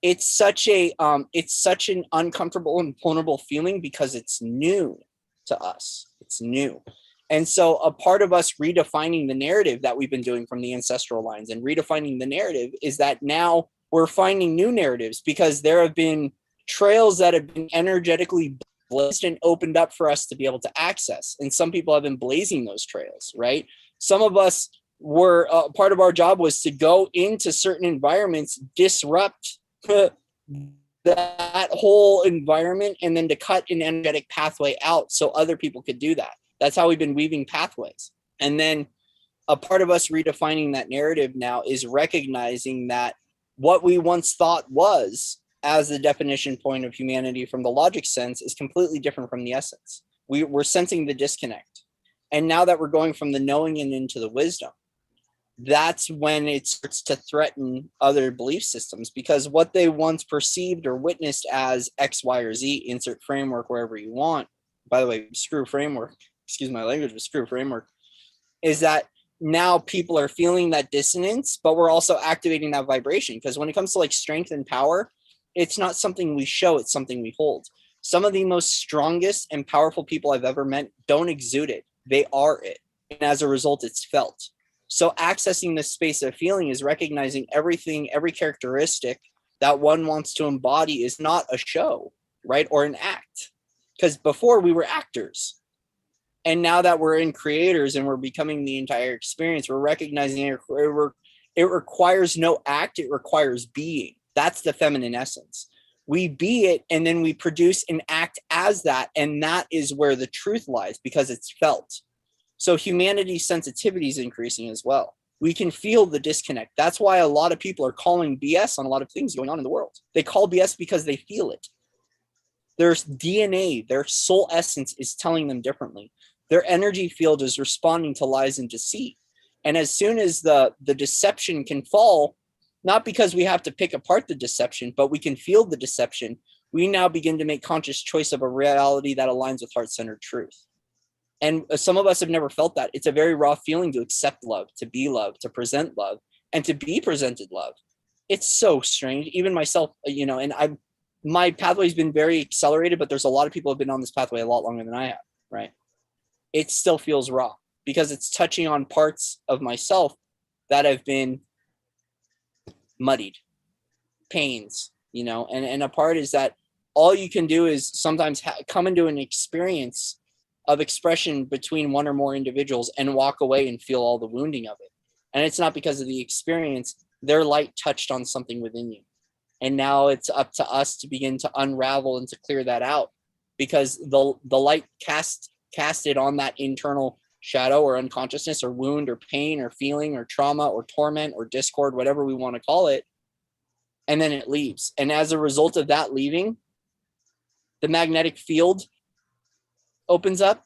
S2: It's such an uncomfortable and vulnerable feeling because it's new to us. It's new. And so a part of us redefining the narrative that we've been doing from the ancestral lines and redefining the narrative is that now we're finding new narratives, because there have been trails that have been energetically blazed and opened up for us to be able to access. And some people have been blazing those trails, right? Some of us were part of our job was to go into certain environments, disrupt that whole environment, and then to cut an energetic pathway out so other people could do that. That's how we've been weaving pathways. And then a part of us redefining that narrative now is recognizing that what we once thought was as the definition point of humanity from the logic sense is completely different from the essence. We're sensing the disconnect. And now that we're going from the knowing and into the wisdom, that's when it starts to threaten other belief systems, because what they once perceived or witnessed as X, Y, or Z, insert framework wherever you want. By the way, screw framework, excuse my language, but screw framework, is that now people are feeling that dissonance, but we're also activating that vibration. Because when it comes to like strength and power, it's not something we show, it's something we hold. Some of the most strongest and powerful people I've ever met don't exude it. They are it. And as a result, it's felt. So accessing this space of feeling is recognizing everything, every characteristic that one wants to embody is not a show, right? Or an act. Because before we were actors. And now that we're in creators and we're becoming the entire experience, we're recognizing it requires no act, it requires being. That's the feminine essence. We be it, and then we produce and act as that. And that is where the truth lies, because it's felt. So humanity's sensitivity is increasing as well. We can feel the disconnect. That's why a lot of people are calling BS on a lot of things going on in the world. They call BS because they feel it. Their DNA, their soul essence is telling them differently. Their energy field is responding to lies and deceit. And as soon as the deception can fall, not because we have to pick apart the deception, but we can feel the deception, we now begin to make conscious choice of a reality that aligns with heart-centered truth. And some of us have never felt that. It's a very raw feeling to accept love, to be love, to present love, and to be presented love. It's so strange. Even myself, and my pathway's been very accelerated, but there's a lot of people who have been on this pathway a lot longer than I have, right? It still feels raw because it's touching on parts of myself that have been muddied, pains, and a part is that all you can do is sometimes come into an experience of expression between one or more individuals and walk away and feel all the wounding of it. And it's not because of the experience. Their light touched on something within you. And now it's up to us to begin to unravel and to clear that out, because the light casted on that internal shadow or unconsciousness or wound or pain or feeling or trauma or torment or discord, whatever we want to call it. And then it leaves. And as a result of that leaving, the magnetic field opens up.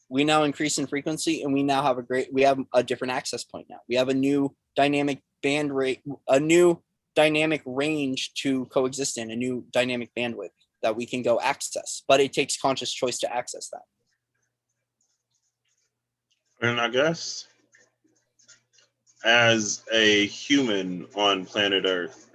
S2: We now increase in frequency, and we now have we have a different access point now. We have a new dynamic band rate, a new dynamic range to coexist in, a new dynamic bandwidth that we can go access, but it takes conscious choice to access that.
S1: And I guess as a human on planet Earth,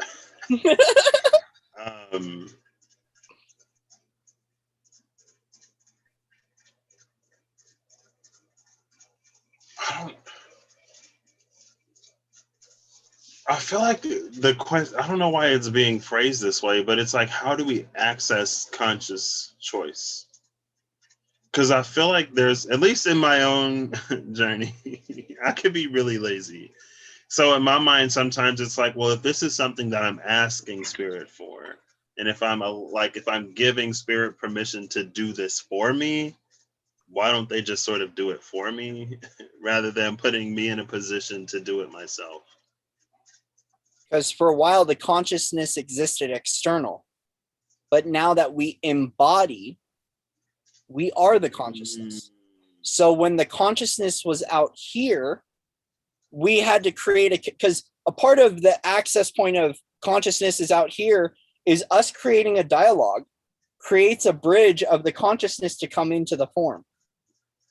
S1: I feel like the question, I don't know why it's being phrased this way, but it's like, how do we access conscious choice? Because I feel like there's, at least in my own journey, I could be really lazy. So in my mind, sometimes it's like, well, if this is something that I'm asking spirit for, and if I'm giving spirit permission to do this for me, why don't they just sort of do it for me rather than putting me in a position to do it myself?
S2: Because for a while, the consciousness existed external, but now that we embody, we are the consciousness. So when the consciousness was out here, we had to create because a part of the access point of consciousness is out here is us creating a dialogue, creates a bridge of the consciousness to come into the form.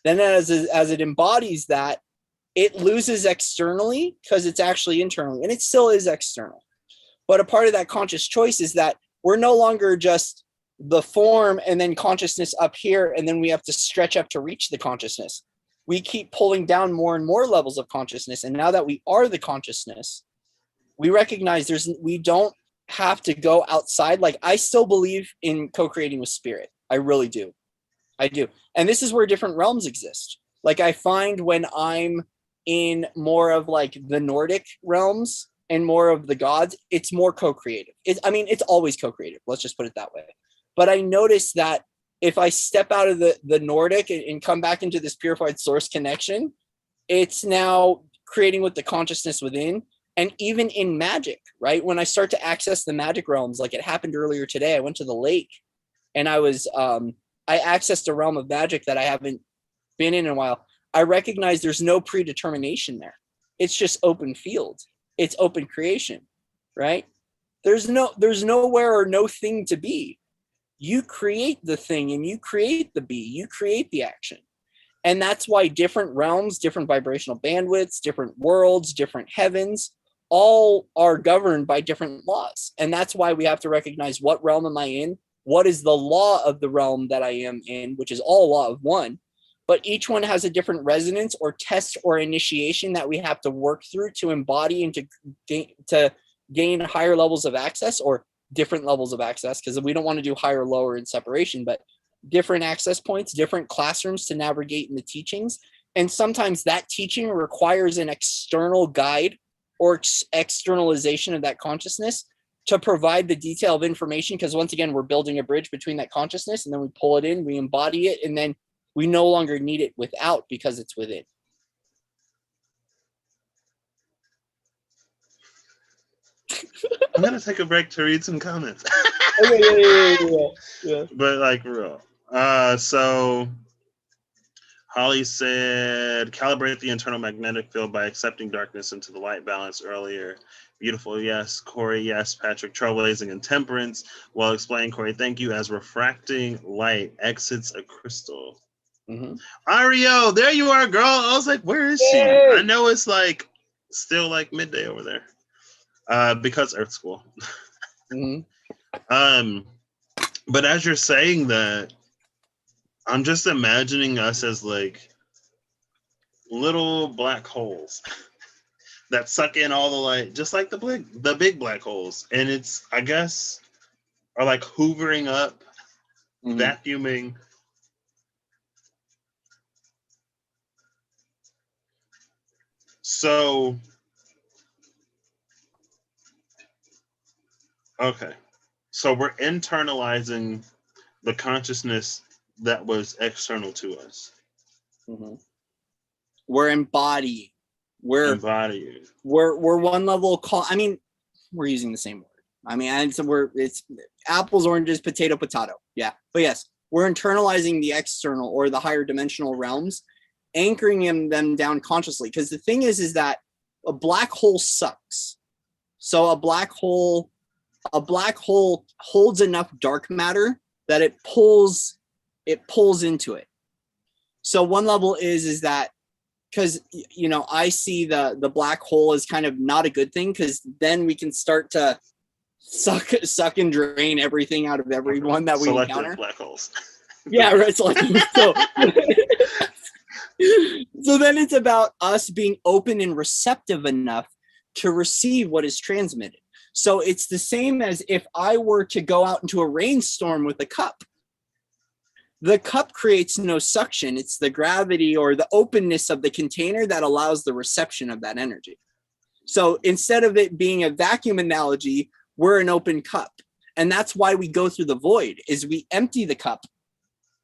S2: Then as it embodies that, it loses externally because it's actually internally, and it still is external. But a part of that conscious choice is that we're no longer just the form and then consciousness up here, and then we have to stretch up to reach the consciousness. We keep pulling down more and more levels of consciousness. And now that we are the consciousness, we recognize we don't have to go outside. Like, I still believe in co-creating with spirit. I really do. I do. And this is where different realms exist. Like, I find when I'm in more of like the Nordic realms and more of the gods, it's more co-creative. It's always co-creative. Let's just put it that way. But I noticed that if I step out of the Nordic and come back into this purified source connection, it's now creating with the consciousness within. And even in magic, right? When I start to access the magic realms, like it happened earlier today, I went to the lake and I accessed a realm of magic that I haven't been in a while. I recognize there's no predetermination there. It's just open field. It's open creation, right? There's nowhere or no thing to be. You create the thing and you create the be, you create the action. And that's why different realms, different vibrational bandwidths, different worlds, different heavens, all are governed by different laws. And that's why we have to recognize, what realm am I in? What is the law of the realm that I am in, which is all law of one. But each one has a different resonance or test or initiation that we have to work through to embody and to gain higher levels of access, or different levels of access, because we don't want to do higher or lower in separation, but different access points, different classrooms to navigate in the teachings. And sometimes that teaching requires an external guide or externalization of that consciousness to provide the detail of information. Because once again, we're building a bridge between that consciousness, and then we pull it in, we embody it, and then we no longer need it without because it's within.
S1: I'm gonna take a break to read some comments.
S2: Yeah.
S1: But like real. So Holly said, calibrate the internal magnetic field by accepting darkness into the light balance earlier. Beautiful, yes. Corey, yes. Patrick, trailblazing and temperance. Well explained, Corey. Thank you. As refracting light exits a crystal.
S2: Mm-hmm.
S1: Ario, there you are, girl. I was like, where is she? I know it's like still like midday over there. Because Earth School.
S2: Mm-hmm.
S1: But as you're saying that, I'm just imagining us as like little black holes that suck in all the light, just like the big black holes. And it's, I guess, are like hoovering up, vacuuming. So, okay. So we're internalizing the consciousness that was external to us.
S2: Mm-hmm. We're embodying. We're one level I mean, we're using the same word. I mean, and so it's apples, oranges, potato. Yeah. But yes, we're internalizing the external or the higher dimensional realms, anchoring them down consciously. Because the thing is that a black hole sucks. So a black hole holds enough dark matter that it pulls into it. So one level is that, because I see the black hole as kind of not a good thing, because then we can start to suck and drain everything out of everyone that we encounter.
S1: Black holes.
S2: Yeah, right. So then it's about us being open and receptive enough to receive what is transmitted. So it's the same as if I were to go out into a rainstorm with a cup. The cup creates no suction. It's the gravity or the openness of the container that allows the reception of that energy. So instead of it being a vacuum analogy, we're an open cup. And that's why we go through the void, is we empty the cup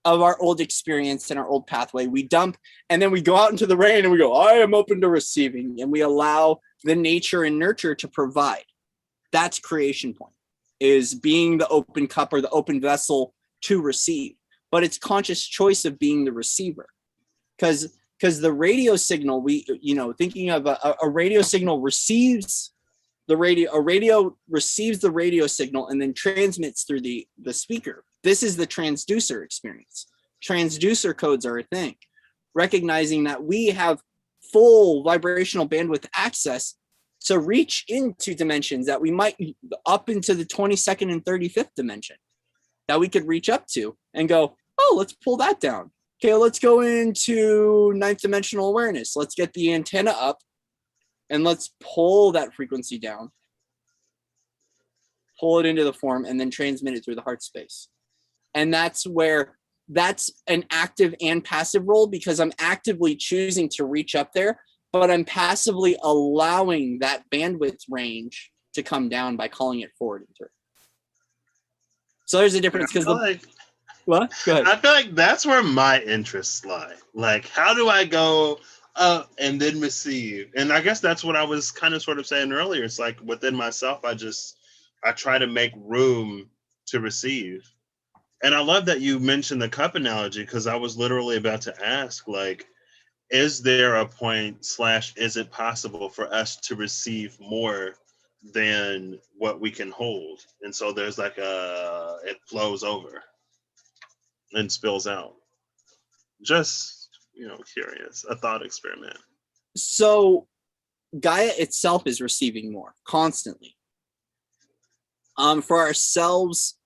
S2: of our old experience and our old pathway. We dump, and then we go out into the rain and we go, I am open to receiving. And we allow the nature and nurture to provide. That's creation point, is being the open cup or the open vessel to receive. But it's conscious choice of being the receiver, because the radio signal, thinking of a radio signal receives the radio, a radio receives the radio signal and then transmits through the speaker. This is the transducer experience. Transducer codes are a thing, recognizing that we have full vibrational bandwidth access to reach into dimensions that we might up into the 22nd and 35th dimension that we could reach up to and go, oh, let's pull that down. Okay, let's go into 9th dimensional awareness. Let's get the antenna up and let's pull that frequency down, pull it into the form, and then transmit it through the heart space. And that's an active and passive role, because I'm actively choosing to reach up there, but I'm passively allowing that bandwidth range to come down by calling it forward and through. So there's a difference, because what? Go ahead.
S1: I feel like that's where my interests lie. Like, how do I go up and then receive? And I guess that's what I was kind of sort of saying earlier. It's like within myself, I try to make room to receive. And I love that you mentioned the cup analogy, because I was literally about to ask, like, is there a point / is it possible for us to receive more than what we can hold? And so there's like it flows over and spills out. Just, curious, a thought experiment.
S2: So Gaia itself is receiving more constantly. For ourselves,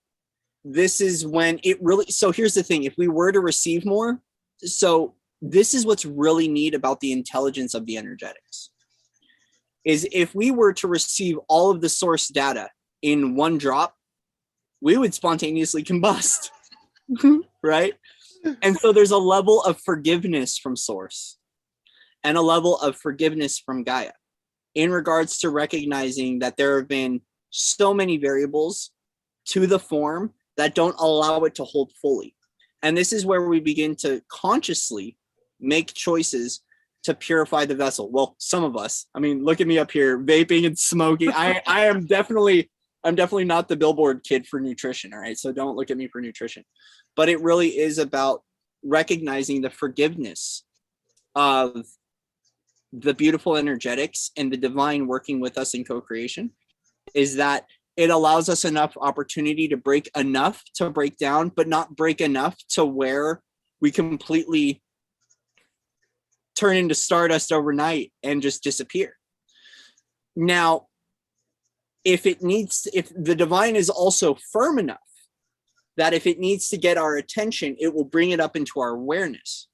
S2: this is when it really, so here's the thing, if we were to receive more, so this is what's really neat about the intelligence of the energetics, is if we were to receive all of the source data in one drop, we would spontaneously combust. right? And so there's a level of forgiveness from source and a level of forgiveness from Gaia in regards to recognizing that there have been so many variables to the form that don't allow it to hold fully. And this is where we begin to consciously make choices to purify the vessel. Well, some of us, I mean, look at me up here, vaping and smoking. I'm definitely not the billboard kid for nutrition. All right. So don't look at me for nutrition, but it really is about recognizing the forgiveness of the beautiful energetics and the divine working with us in co-creation, is that it allows us enough opportunity to break enough to break down, but not break enough to where we completely turn into stardust overnight and just disappear. Now, if the divine is also firm enough that if it needs to get our attention, it will bring it up into our awareness,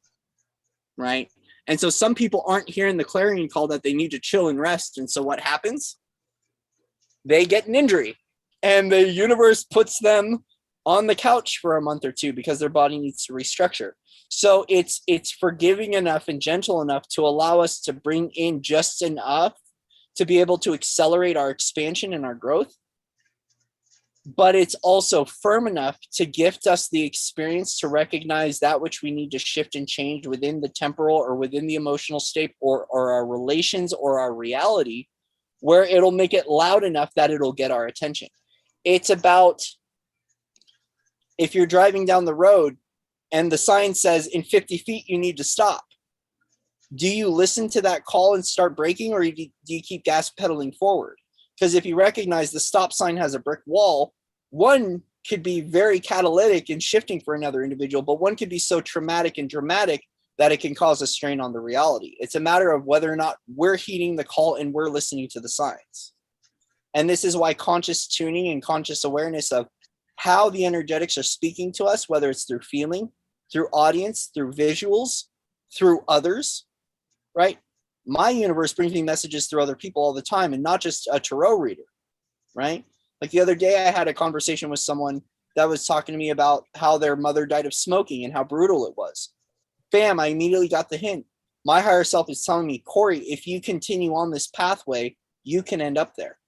S2: right? And so some people aren't hearing the clarion call that they need to chill and rest. And so what happens? They get an injury and the universe puts them on the couch for a month or two because their body needs to restructure. So it's forgiving enough and gentle enough to allow us to bring in just enough to be able to accelerate our expansion and our growth. But it's also firm enough to gift us the experience to recognize that which we need to shift and change within the temporal or within the emotional state or our relations or our reality, where it'll make it loud enough that it'll get our attention. It's about if you're driving down the road and the sign says in 50 feet, you need to stop. Do you listen to that call and start braking, or do you keep gas pedaling forward? Because if you recognize the stop sign has a brick wall, one could be very catalytic in shifting for another individual, but one could be so traumatic and dramatic that it can cause a strain on the reality. It's a matter of whether or not we're heeding the call and we're listening to the signs. And this is why conscious tuning and conscious awareness of how the energetics are speaking to us, whether it's through feeling, through audience, through visuals, through others, right? My universe brings me messages through other people all the time, and not just a tarot reader, right? Like the other day, I had a conversation with someone that was talking to me about how their mother died of smoking and how brutal it was. Bam, I immediately got the hint. My higher self is telling me, Corey, if you continue on this pathway, you can end up there.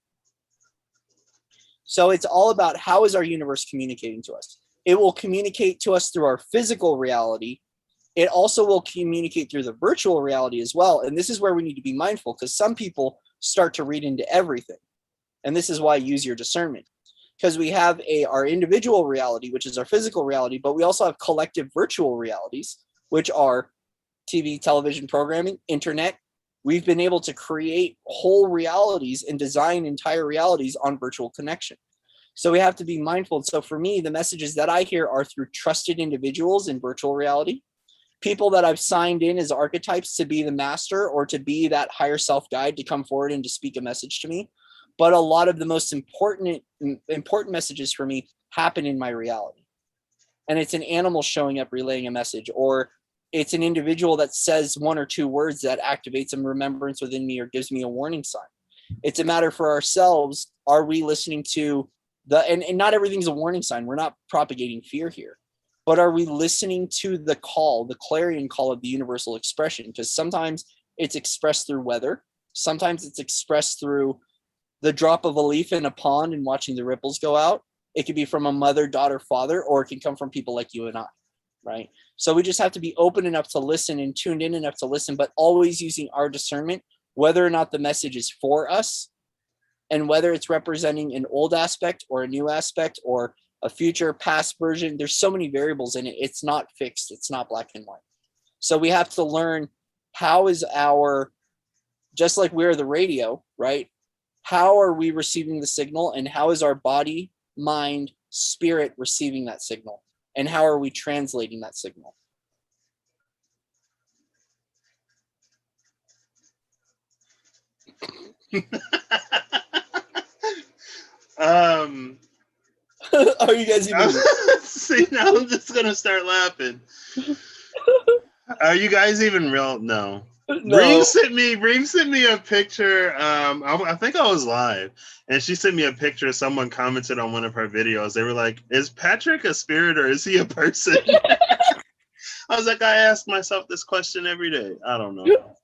S2: So it's all about how is our universe communicating to us. It will communicate to us through our physical reality. It also will communicate through the virtual reality as well. And this is where we need to be mindful, because some people start to read into everything. And this is why I use your discernment, because we have our individual reality, which is our physical reality, but we also have collective virtual realities, which are TV, television programming, internet. We've been able to create whole realities and design entire realities on virtual connection. So we have to be mindful. So for me, the messages that I hear are through trusted individuals in virtual reality, people that I've signed in as archetypes to be the master or to be that higher self guide to come forward and to speak a message to me. But a lot of the most important messages for me happen in my reality. And it's an animal showing up, relaying a message, or it's an individual that says one or two words that activates a remembrance within me or gives me a warning sign. It's a matter for ourselves. Are we listening to and not everything's a warning sign. We're not propagating fear here, but are we listening to the call, the clarion call of the universal expression? Because sometimes it's expressed through weather. Sometimes it's expressed through the drop of a leaf in a pond and watching the ripples go out. It could be from a mother, daughter, father, or it can come from people like you and I, right? So we just have to be open enough to listen and tuned in enough to listen, but always using our discernment, whether or not the message is for us and whether it's representing an old aspect or a new aspect or a future past version. There's so many variables in it. It's not fixed. It's not black and white. So we have to learn how is just like we're the radio, right? How are we receiving the signal, and how is our body, mind, spirit receiving that signal? And how are we translating that signal?
S1: Are
S2: you guys even?
S1: See, now I'm just gonna start laughing. Are you guys even real? No. Reem
S2: No.
S1: sent me a picture. I think I was live, and she sent me a picture. Someone commented on one of her videos. They were like, "Is Patrick a spirit or is he a person?" I was like, I ask myself this question every day. I don't know.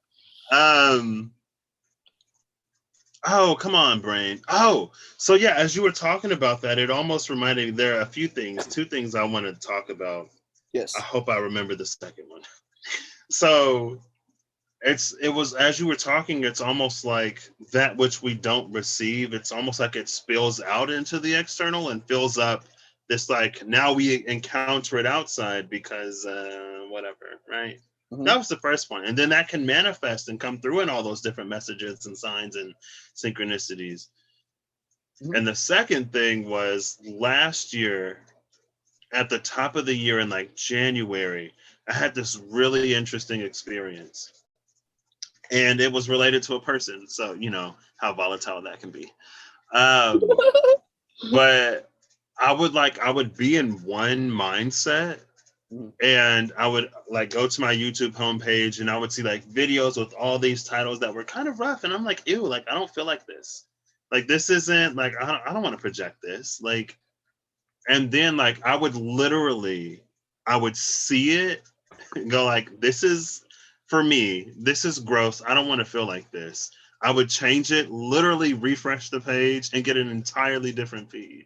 S1: Oh, come on, brain. Oh, so yeah, as you were talking about that, it almost reminded me. There are a few things, two things I want to talk about. I
S2: Yes.
S1: hope I remember the second one. So it was as you were talking, it's almost like that which we don't receive, it's almost like it spills out into the external and fills up this, like, now we encounter it outside because whatever, right?
S2: Mm-hmm.
S1: That was the first point, and then that can manifest and come through in all those different messages and signs and synchronicities.
S2: Mm-hmm.
S1: And the second thing was last year at the top of the year in like January, I had this really interesting experience, and it was related to a person. So you know how volatile that can be. Um, but I would be in one mindset, and I would like go to my YouTube homepage, and I would see like videos with all these titles that were kind of rough, and I'm like, ew, like I don't feel like this. Like this isn't like I don't want to project this. Like, and then like I would see it and go like, this is, for me, this is gross. I don't want to feel like this. I would change it, literally refresh the page and get an entirely different feed.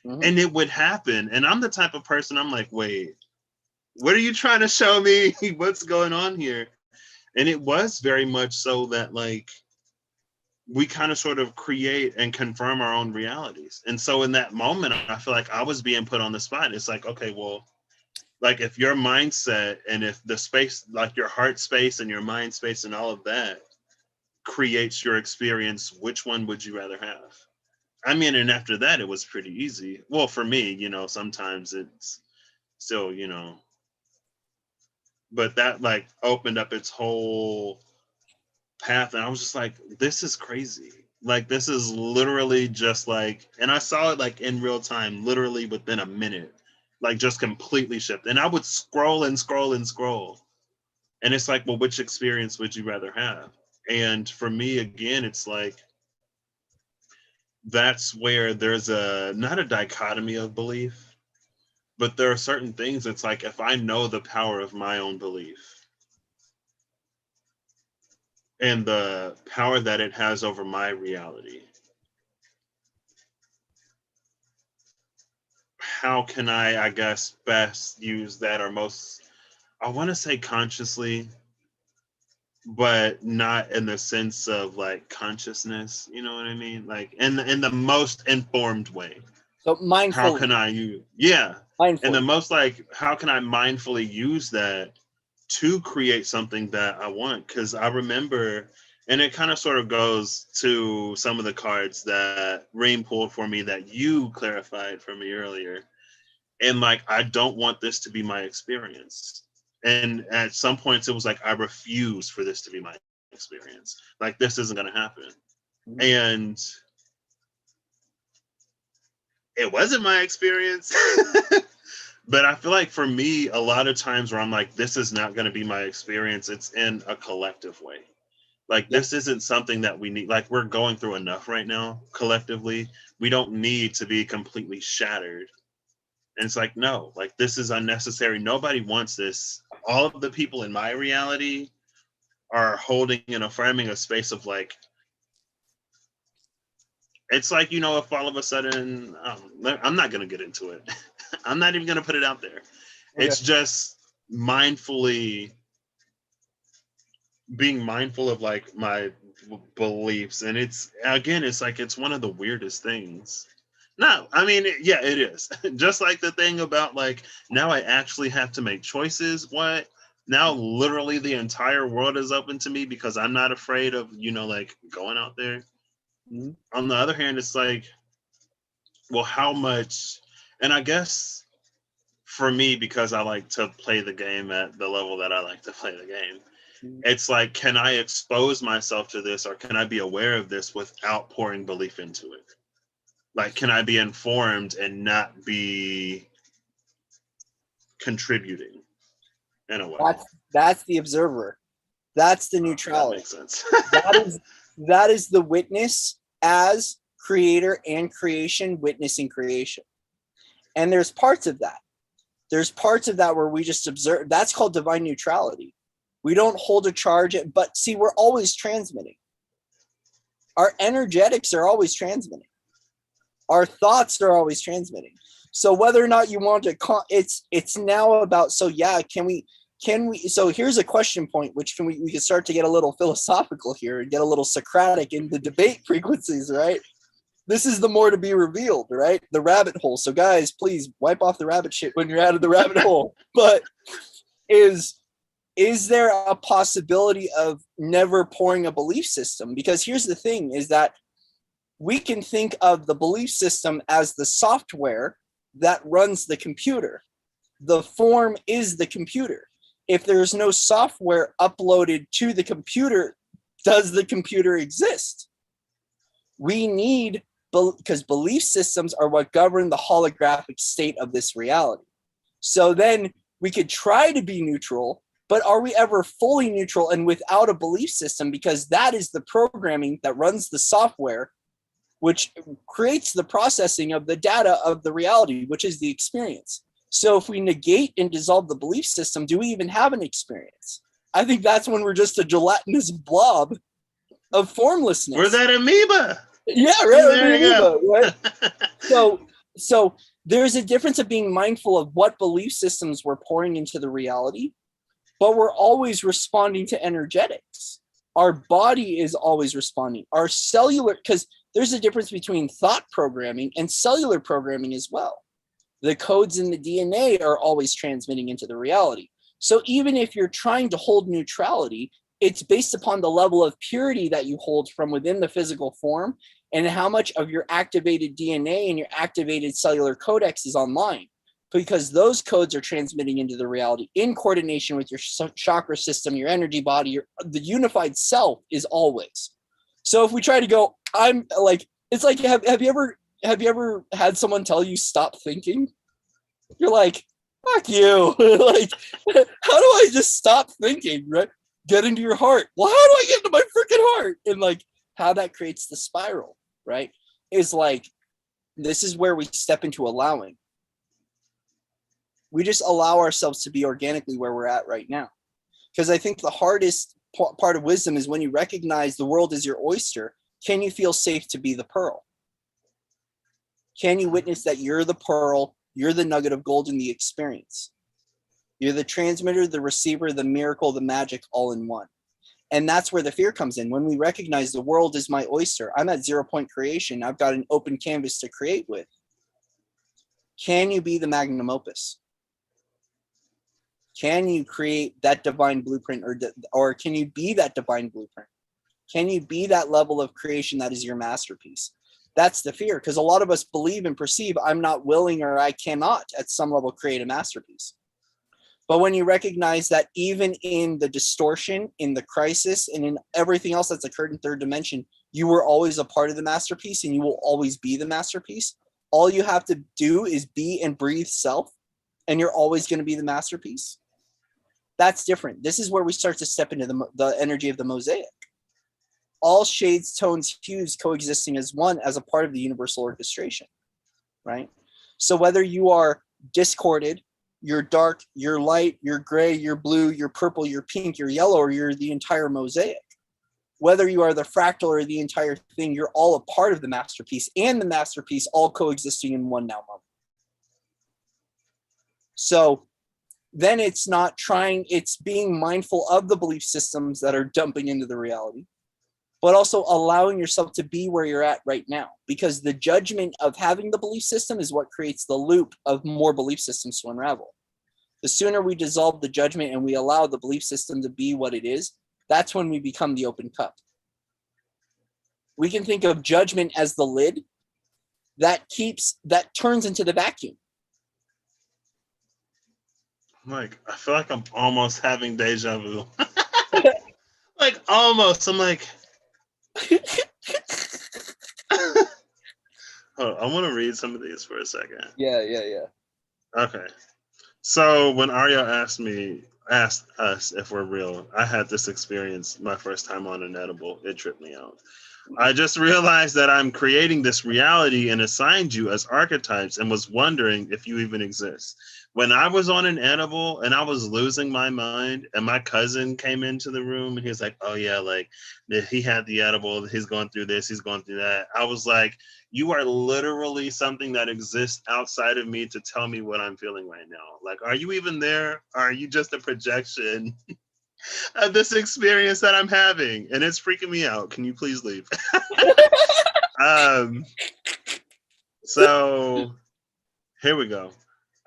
S2: Mm-hmm.
S1: And it would happen. And I'm the type of person, I'm like, wait, what are you trying to show me? What's going on here? And it was very much so that like we kind of sort of create and confirm our own realities. And so in that moment, I feel like I was being put on the spot. It's like, okay, well, like if your mindset and if the space, like your heart space and your mind space and all of that creates your experience, which one would you rather have? I mean, and after that, it was pretty easy. Well, for me, you know, sometimes it's still, you know, but that like opened up its whole path. And I was just like, this is crazy. Like, this is literally just like, and I saw it like in real time, literally within a minute, like just completely shift. And I would scroll and scroll and scroll. And it's like, well, which experience would you rather have? And for me, again, it's like, that's where there's a, not a dichotomy of belief, but there are certain things. It's like, if I know the power of my own belief and the power that it has over my reality, how can I guess, best use that, or most, I want to say consciously, but not in the sense of like consciousness, you know what I mean? Like in the most informed way.
S2: So
S1: How
S2: mindfully.
S1: can I use, yeah. And the
S2: Mindfully.
S1: most like, how can I mindfully use that to create something that I want? Because I remember, and it kind of sort of goes to some of the cards that Reem pulled for me that you clarified for me earlier. And like, I don't want this to be my experience. And at some points, it was like, I refuse for this to be my experience. Like, this isn't going to happen.
S2: Mm-hmm.
S1: And it wasn't my experience. But I feel like for me, a lot of times where I'm like, this is not going to be my experience, it's in a collective way. Like,
S2: Yeah.
S1: this isn't something that we need. Like, we're going through enough right now collectively. We don't need to be completely shattered. And it's like, no, like, this is unnecessary. Nobody wants this. All of the people in my reality are holding and affirming a space of like, it's like, you know, if all of a sudden, I'm not going to get into it. I'm not even going to put it out there.
S2: Okay.
S1: It's just mindfully being mindful of like my beliefs. And it's, again, it's like, it's one of the weirdest things. No, I mean, yeah, it is. Just like the thing about like, now I actually have to make choices. What? Now literally the entire world is open to me because I'm not afraid of, you know, like going out there.
S2: Mm-hmm.
S1: On the other hand, it's like, well, how much? And I guess for me, because I like to play the game at the level that I like to play the game, it's like, can I expose myself to this, or can I be aware of this without pouring belief into it? Like, can I be informed and not be contributing in a way?
S2: That's the observer. That's the
S1: That
S2: neutrality.
S1: makes sense.
S2: That is the witness as creator and creation witnessing creation. And there's parts of that. There's parts of that where we just observe. That's called divine neutrality. We don't hold a charge, but see, we're always transmitting. Our energetics are always transmitting. Our thoughts are always transmitting. So whether or not you want to, it's now about, so yeah, can we, so here's a question point, which we can start to get a little philosophical here and get a little Socratic in the debate frequencies, right? This is the more to be revealed, right? The rabbit hole. So guys, please wipe off the rabbit shit when you're out of the rabbit hole. But is there a possibility of never pouring a belief system? Because here's the thing, is that we can think of the belief system as the software that runs the computer. The form is the computer. If there's no software uploaded to the computer, does the computer exist? We need, because belief systems are what govern the holographic state of this reality. So then we could try to be neutral, but are we ever fully neutral and without a belief system? Because that is the programming that runs the software, which creates the processing of the data of the reality, which is the experience. So if we negate and dissolve the belief system, do we even have an experience? I think that's when we're just a gelatinous blob of formlessness.
S1: We're that amoeba.
S2: Yeah, right.
S1: There you go.
S2: Right? So there's a difference of being mindful of what belief systems we're pouring into the reality, but we're always responding to energetics. Our body is always responding. Our cellular, because there's a difference between thought programming and cellular programming as well. The codes in the DNA are always transmitting into the reality. So even if you're trying to hold neutrality, it's based upon the level of purity that you hold from within the physical form and how much of your activated DNA and your activated cellular codex is online, because those codes are transmitting into the reality in coordination with your chakra system, your energy body, the unified self is always. So if we try to go, I'm like, it's like, have you ever had someone tell you stop thinking? You're like, fuck you. Like, how do I just stop thinking, right? Get into your heart. Well, how do I get into my freaking heart? And like how that creates the spiral, right? Is like, this is where we step into allowing. We just allow ourselves to be organically where we're at right now. Because I think the hardest part of wisdom is when you recognize the world is your oyster, can you feel safe to be the pearl? Can you witness that you're the pearl, you're the nugget of gold in the experience? You're the transmitter, the receiver, the miracle, the magic, all in one. And that's where the fear comes in. When we recognize the world is my oyster, I'm at 0 point creation. I've got an open canvas to create with. Can you be the magnum opus? Can you create that divine blueprint, or can you be that divine blueprint? Can you be that level of creation that is your masterpiece? That's the fear, because a lot of us believe and perceive I'm not willing or I cannot at some level create a masterpiece. But when you recognize that even in the distortion, in the crisis, and in everything else that's occurred in third dimension, you were always a part of the masterpiece and you will always be the masterpiece. All you have to do is be and breathe self, and you're always going to be the masterpiece. That's different. This is where we start to step into the energy of the mosaic. All shades, tones, hues coexisting as one, as a part of the universal orchestration, right? So whether you are discorded, you're dark, you're light, you're gray, you're blue, you're purple, you're pink, you're yellow, or you're the entire mosaic. Whether you are the fractal or the entire thing, you're all a part of the masterpiece, and the masterpiece all coexisting in one now moment. So then it's not trying, it's being mindful of the belief systems that are dumping into the reality, but also allowing yourself to be where you're at right now, because the judgment of having the belief system is what creates the loop of more belief systems to unravel. The sooner we dissolve the judgment and we allow the belief system to be what it is, that's when we become the open cup. We can think of judgment as the lid that turns into the vacuum.
S1: Like, I feel like I'm almost having deja vu. Like, almost. I'm like, I want to read some of these for a second.
S2: Yeah.
S1: Okay. So when Arya asked us if we're real, I had this experience my first time on an edible. It tripped me out. I just realized that I'm creating this reality and assigned you as archetypes and was wondering if you even exist. When I was on an edible and I was losing my mind, and my cousin came into the room and he was like, "Oh yeah, like he had the edible, he's going through this, he's going through that." I was like, "You are literally something that exists outside of me to tell me what I'm feeling right now. Like, are you even there? Or are you just a projection of this experience that I'm having, and it's freaking me out? Can you please leave?" So here we go.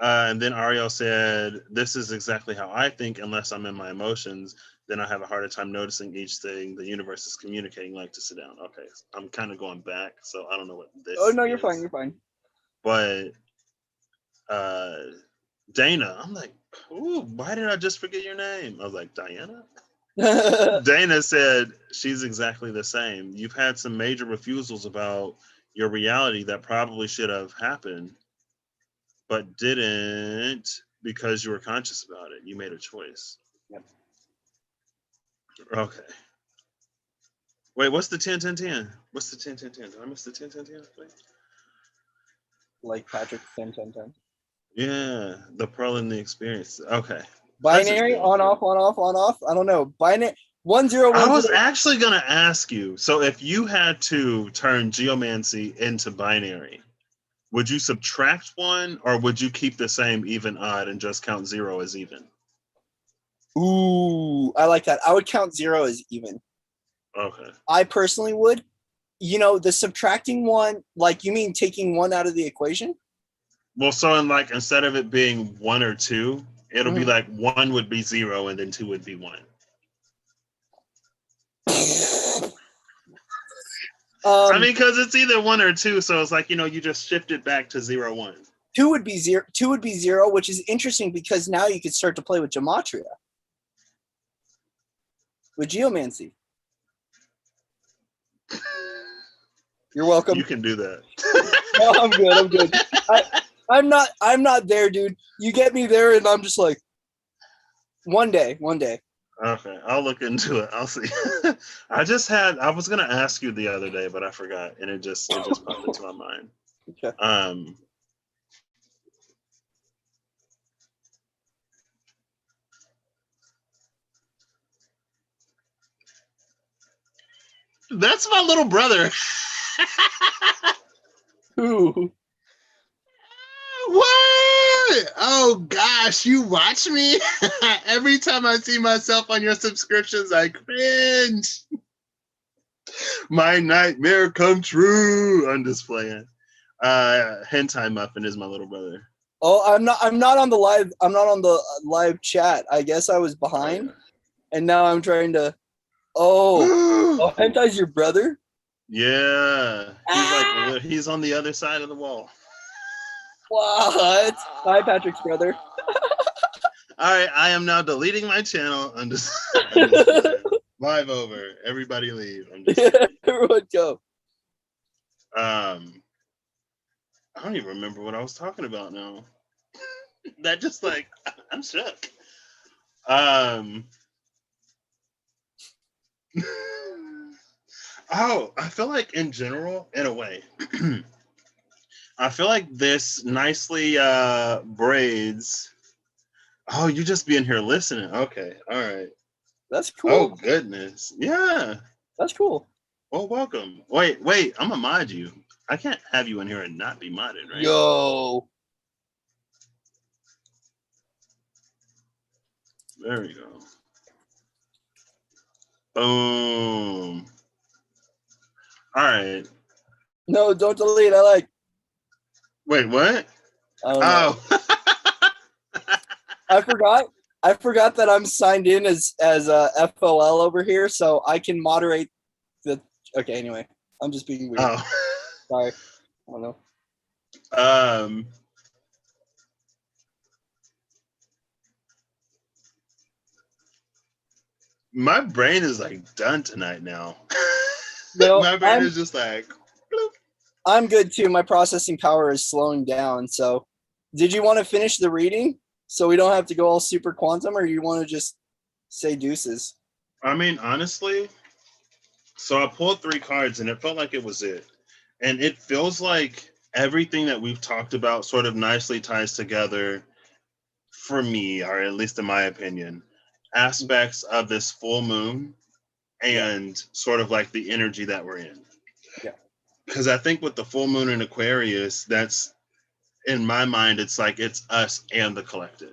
S1: And then Ariel said, "This is exactly how I think. Unless I'm in my emotions, then I have a harder time noticing each thing the universe is communicating. Like to sit down." Okay, I'm kind of going back, so I don't know what this.
S2: Oh no, you're
S1: is.
S2: fine. You're fine.
S1: But Dana, I'm like, "Ooh, why did I just forget your name?" I was like, "Diana." Dana said she's exactly the same. You've had some major refusals about your reality that probably should have happened, but didn't because you were conscious about it. You made a choice.
S2: Yep.
S1: Okay. Wait, what's the 10 10 10? What's the 10 10 10? Did I miss the 10 10 10?
S2: Like Patrick 10.
S1: Yeah, the pearl in the experience. Okay.
S2: Binary on off on off on off. I don't know. Binary 1-0.
S1: I was actually gonna ask you. So if you had to turn geomancy into binary, would you subtract one or would you keep the same even odd and just count 0 as even?
S2: Ooh, I like that. I would count 0 as even.
S1: Okay.
S2: I personally would. You know, the subtracting one, like you mean taking one out of the equation?
S1: Well, so in like instead of it being 1 or 2, it'll be like 1 would be 0 and then 2 would be 1. I mean, because it's either 1 or 2, so it's like, you just shift it back to 0 1.
S2: 2 would be 0. 2 would be 0, which is interesting because now you could start to play with gematria, with geomancy. You're welcome.
S1: You can do that.
S2: No, I'm good. I'm good. I'm not there, dude. You get me there, and I'm just like, one day.
S1: Okay, I'll look into it. I'll see. I was gonna ask you the other day, but I forgot, and it just popped into my mind.
S2: Okay.
S1: That's my little brother.
S2: Who?
S1: What? Oh gosh, you watch me? Every time I see myself on your subscriptions, I cringe. My nightmare come true. I'm just playing. Hentai Muffin is my little brother.
S2: Oh, I'm not on the live. I'm not on the live chat. I guess I was behind, and now I'm trying to. Oh, Hentai's your brother?
S1: Yeah, he's on the other side of the wall.
S2: What? Hi, Patrick's brother.
S1: All right, I am now deleting my channel. I'm just live over. Everybody leave.
S2: Everyone go.
S1: I don't even remember what I was talking about now. That just I'm shook. Oh, I feel like in general, in a way, I feel like this nicely braids. Oh, you just being here listening. Okay, all right.
S2: That's cool.
S1: Oh goodness, yeah.
S2: That's cool.
S1: Well, welcome. Wait, I'm gonna mod you. I can't have you in here and not be modded, right?
S2: Yo.
S1: There we go. Boom. All right.
S2: No, don't delete. I like.
S1: Wait, what?
S2: Oh. I forgot that I'm signed in as FOL over here, so I can moderate the. Okay, anyway, I'm just being weird.
S1: Oh.
S2: Sorry. I don't know.
S1: My brain is done tonight now.
S2: No,
S1: my brain is just bloop.
S2: I'm good too. My processing power is slowing down. So, did you want to finish the reading? So we don't have to go all super quantum, or you want to just say deuces?
S1: I mean, honestly, so I pulled 3 cards and it felt like it was it. And it feels like everything that we've talked about sort of nicely ties together for me, or at least in my opinion, aspects of this full moon and sort of like the energy that we're in.
S2: Yeah.
S1: Because I think with the full moon in Aquarius, that's in my mind, it's like it's us and the collective.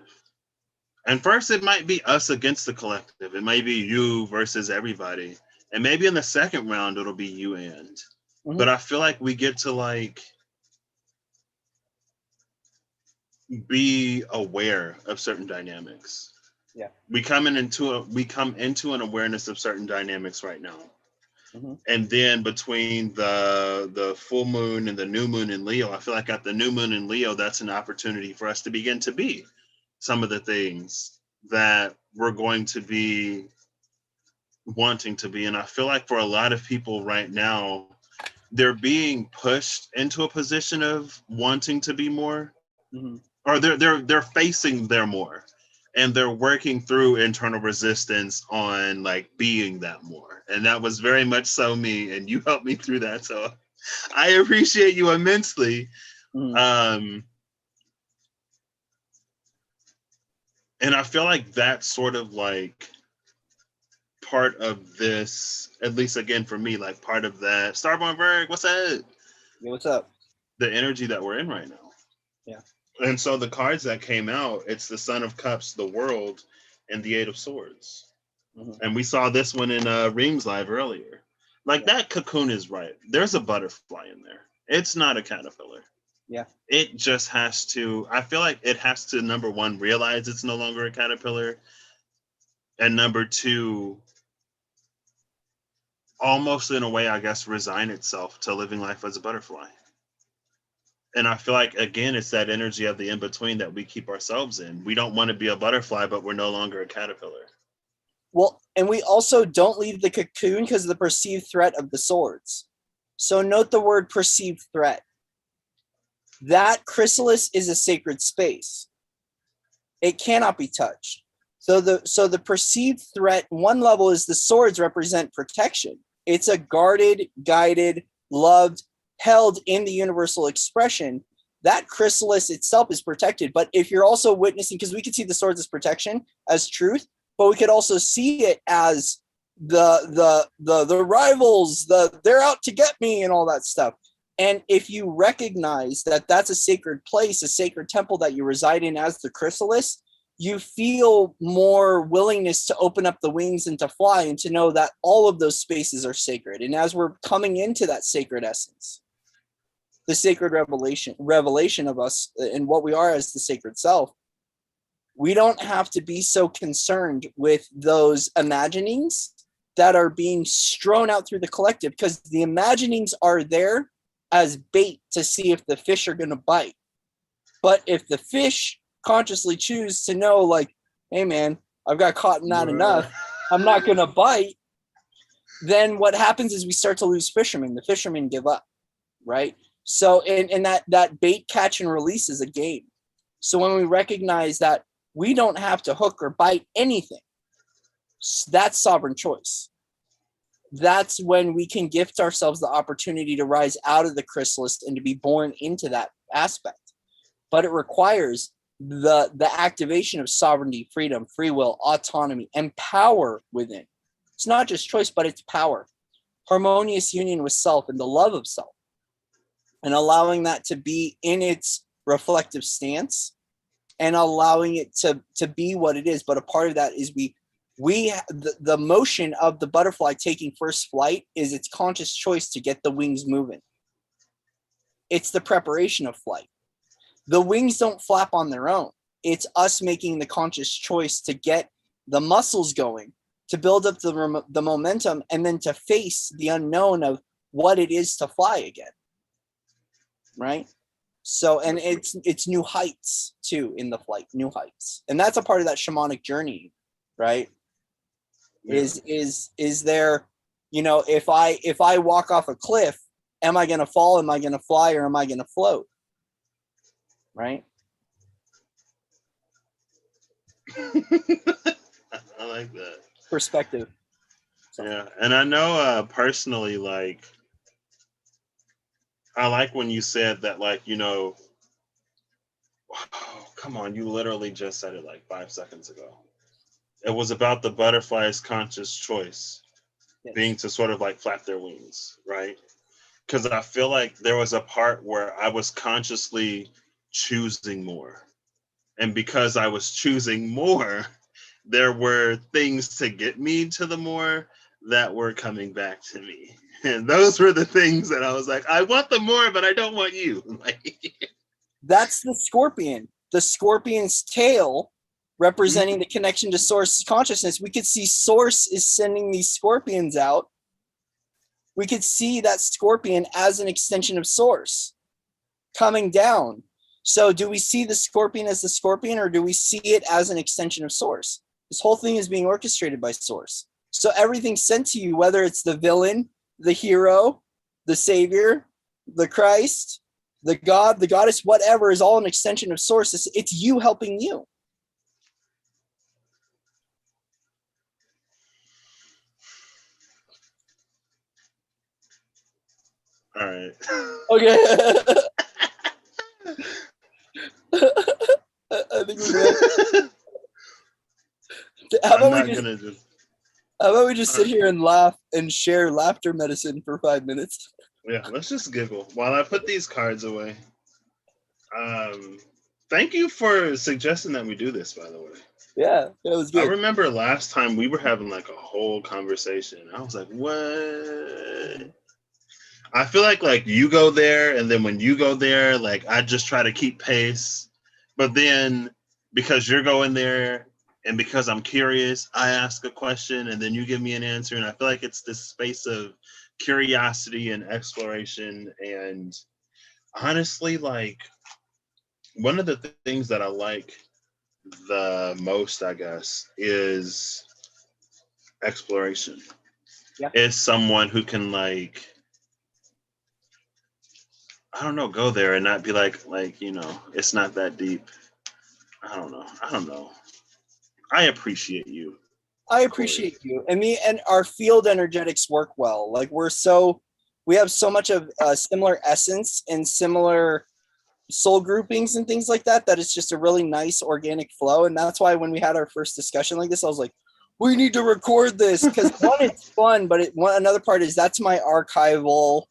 S1: And first, it might be us against the collective. It might be you versus everybody. And maybe in the second round, it'll be you and. But I feel like we get to like be aware of certain dynamics.
S2: Yeah.
S1: We come into an awareness of certain dynamics right now. And then between the full moon and the new moon in Leo, I feel like at the new moon in Leo, that's an opportunity for us to begin to be some of the things that we're going to be wanting to be. And I feel like for a lot of people right now, they're being pushed into a position of wanting to be more, or they're facing their more, and they're working through internal resistance on like being that more. And that was very much so me, and you helped me through that. So I appreciate you immensely. And I feel like that's sort of like part of this, at least again for me, like part of that. Starborn Berg, what's up?
S2: Yeah, what's up?
S1: The energy that we're in right now.
S2: Yeah.
S1: And so the cards that came out, it's the Son of Cups, the World, and the Eight of Swords. And we saw this one in Reams Live earlier. Like that cocoon is right. There's a butterfly in there. It's not a caterpillar.
S2: Yeah.
S1: It just has to, I feel like it has to, number one, realize it's no longer a caterpillar. And number two, almost in a way, I guess, resign itself to living life as a butterfly. And I feel like, again, it's that energy of the in-between that we keep ourselves in. We don't want to be a butterfly, but we're no longer a caterpillar.
S2: Well, and we also don't leave the cocoon because of the perceived threat of the swords. So note the word perceived threat. That chrysalis is a sacred space. It cannot be touched. So the perceived threat, one level is the swords represent protection. It's a guarded, guided, loved, held in the universal expression. That chrysalis itself is protected. But if you're also witnessing, because we could see the swords as protection, as truth, but we could also see it as the rivals, they're out to get me and all that stuff. And if you recognize that that's a sacred place, a sacred temple that you reside in as the chrysalis, you feel more willingness to open up the wings and to fly and to know that all of those spaces are sacred. And as we're coming into that sacred essence, the sacred revelation of us and what we are as the sacred self, we don't have to be so concerned with those imaginings that are being strewn out through the collective, because the imaginings are there as bait to see if the fish are going to bite. But if the fish consciously choose to know, like, hey man, I've got caught in that enough, I'm not going to bite, then what happens is we start to lose fishermen. The fishermen give up, right? So, and that bait catch and release is a game. So when we recognize that we don't have to hook or bite anything, that's sovereign choice. That's when we can gift ourselves the opportunity to rise out of the chrysalis and to be born into that aspect. But it requires the activation of sovereignty, freedom, free will, autonomy, and power within. It's not just choice, but it's power. Harmonious union with self and the love of self. And allowing that to be in its reflective stance and allowing it to be what it is. But a part of that is the motion of the butterfly taking first flight is its conscious choice to get the wings moving. It's the preparation of flight. The wings don't flap on their own. It's us making the conscious choice to get the muscles going, to build up the momentum, and then to face the unknown of what it is to fly again. Right? So, and it's new heights too in the flight, new heights. And that's a part of that shamanic journey, right? Yeah. Is there, if I walk off a cliff, am I going to fall? Am I going to fly? Or am I going to float? Right?
S1: I like that.
S2: Perspective. So.
S1: Yeah, and I know personally, like, I like when you said that, like, oh, come on, you literally just said it like 5 seconds ago. It was about the butterfly's conscious choice being to sort of like flap their wings, right? Because I feel like there was a part where I was consciously choosing more. And because I was choosing more, there were things to get me to the more that were coming back to me. And those were the things that I was like, I want the more, but I don't want you.
S2: That's the scorpion. The scorpion's tail representing the connection to source consciousness. We could see source is sending these scorpions out. We could see that scorpion as an extension of source coming down. So do we see the scorpion as the scorpion, or do we see it as an extension of source? This whole thing is being orchestrated by source. So everything sent to you, whether it's the villain, the hero, the savior, the Christ, the God, the goddess, whatever, is all an extension of source. It's you helping you.
S1: All right.
S2: Okay. I think we're good. How about we just sit here and laugh and share laughter medicine for 5 minutes?
S1: Yeah, let's just giggle while I put these cards away. Thank you for suggesting that we do this, by the way.
S2: Yeah, that was good.
S1: I remember last time we were having like a whole conversation. I was like, what? I feel like you go there, and then when you go there, like I just try to keep pace. But then because you're going there and because I'm curious, I ask a question and then you give me an answer. And I feel like it's this space of curiosity and exploration. And honestly, like one of the things that I like the most, I guess, is exploration.
S2: Yeah.
S1: Is someone who can like, I don't know, go there and not be like, it's not that deep. I don't know. I appreciate you.
S2: I appreciate you. And me and our field energetics work well. Like we have so much of a similar essence and similar soul groupings and things like that it's just a really nice organic flow. And that's why when we had our first discussion like this, I was like, we need to record this, because one, it's fun, but another part is that's my archival,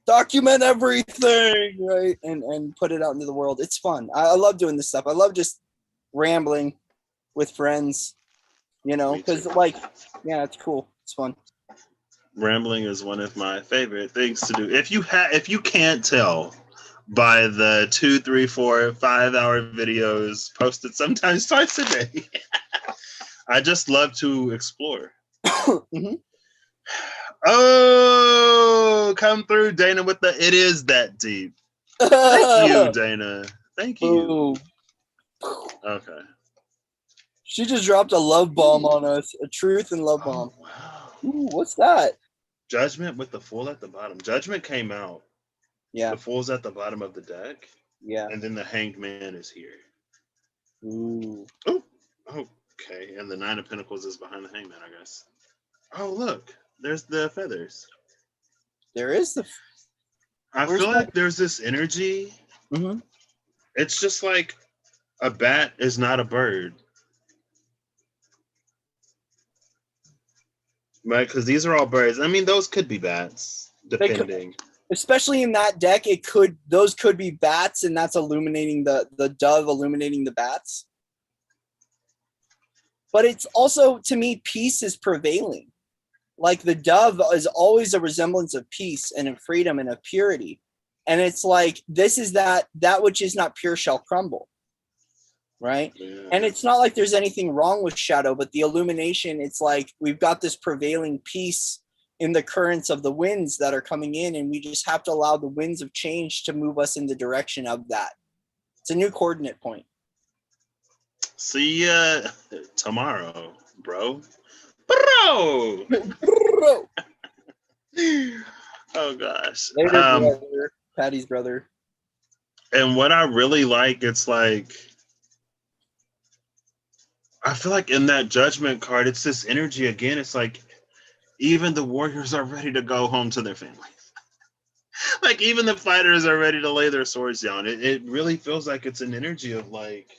S2: document everything, right? And put it out into the world. It's fun. I love doing this stuff. I love just rambling with friends, because it's cool. It's fun.
S1: Rambling is one of my favorite things to do. If you can't tell by the 2, 3, 4, 5 hour videos posted sometimes twice a day, I just love to explore.
S2: Mm-hmm.
S1: Oh, come through, Dana, with the it is that deep. Thank you, Dana. Thank you. Okay.
S2: She just dropped a love bomb on us. A truth and love bomb.
S1: Wow.
S2: Ooh, what's that?
S1: Judgment with the Fool at the bottom. Judgment came out.
S2: Yeah.
S1: The Fool's at the bottom of the deck.
S2: Yeah.
S1: And then the Hanged Man is here.
S2: Ooh.
S1: Oh, okay. And the Nine of Pentacles is behind the Hanged Man, I guess. Oh, look. There's the feathers.
S2: There is
S1: I feel like there's this energy.
S2: Mm-hmm.
S1: It's just like a bat is not a bird. Right? Because these are all birds. I mean, those could be bats, depending.
S2: Especially in that deck, those could be bats, and that's illuminating the dove illuminating the bats. But it's also, to me, peace is prevailing. Like the dove is always a resemblance of peace and of freedom and of purity. And it's like, this is that which is not pure shall crumble. Right? Yeah. And it's not like there's anything wrong with shadow, but the illumination, it's like we've got this prevailing peace in the currents of the winds that are coming in, and we just have to allow the winds of change to move us in the direction of that. It's a new coordinate point.
S1: See ya tomorrow, bro. Bro. Oh gosh.
S2: Later, brother. Patty's brother.
S1: And what I really like, it's like I feel like in that judgment card, it's this energy again. It's like even the warriors are ready to go home to their families. Like even the fighters are ready to lay their swords down. It really feels like it's an energy of like,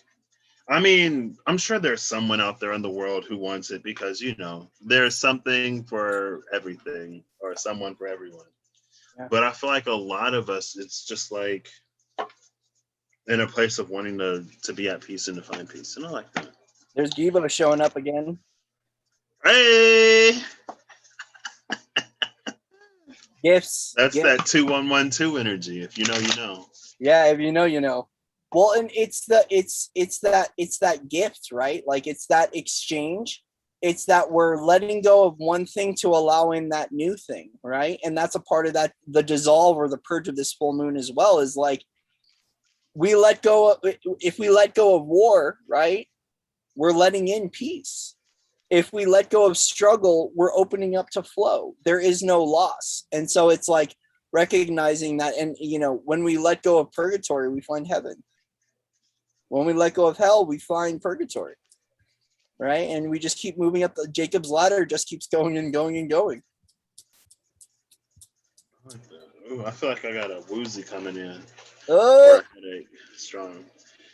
S1: I mean, I'm sure there's someone out there in the world who wants it because, you know, there's something for everything or someone for everyone.
S2: Yeah.
S1: But I feel like a lot of us, it's just like in a place of wanting to be at peace and to find peace. And I like that.
S2: There's Giba showing up again.
S1: Hey!
S2: Gifts.
S1: That's
S2: gifts.
S1: that 2112 energy. If you know, you know.
S2: Yeah, if you know, you know. Well, and it's that gift, right? Like it's that exchange. It's that we're letting go of one thing to allow in that new thing, right? And that's a part of that, the dissolve or the purge of this full moon as well, is like we let go of, if we let go of war, right? We're letting in peace. If we let go of struggle, we're opening up to flow. There is no loss. And so it's like recognizing that, and you know, when we let go of purgatory, we find heaven. When we let go of hell, we find purgatory, right? And we just keep moving up. The Jacob's ladder just keeps going and going and going.
S1: Ooh, I feel like I got a woozy coming in. Headache, strong.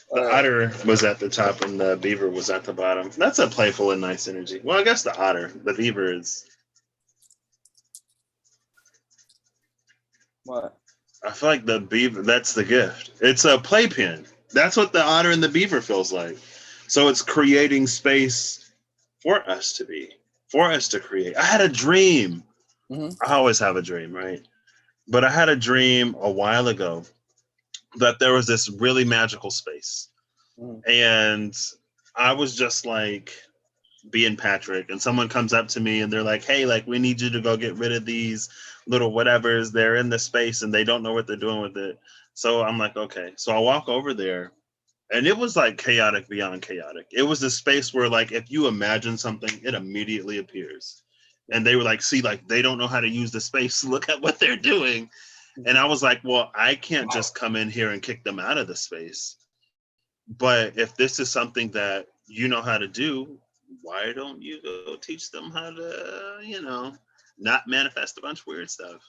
S1: The otter was at the top and the beaver was at the bottom. That's a playful and nice energy. Well, I guess the otter. The beaver is.
S2: What?
S1: I feel like the beaver, that's the gift. It's a playpen. That's what the otter and the beaver feels like. So it's creating space for us to be, for us to create. I had a dream.
S2: Mm-hmm.
S1: I always have a dream, right? But I had a dream a while ago that there was this really magical space. And I was just like being Patrick, and someone comes up to me and they're like, hey, like, we need you to go get rid of these little whatevers. They're in the space and they don't know what they're doing with it. So I'm like, okay. So I walk over there and it was like chaotic beyond chaotic. It was a space where like, if you imagine something, it immediately appears. And they were like, see, like, they don't know how to use the space. Look at what they're doing. And I was like, well, I can't just come in here and kick them out of the space. But if this is something that you know how to do, why don't you go teach them how to, you know, not manifest a bunch of weird stuff?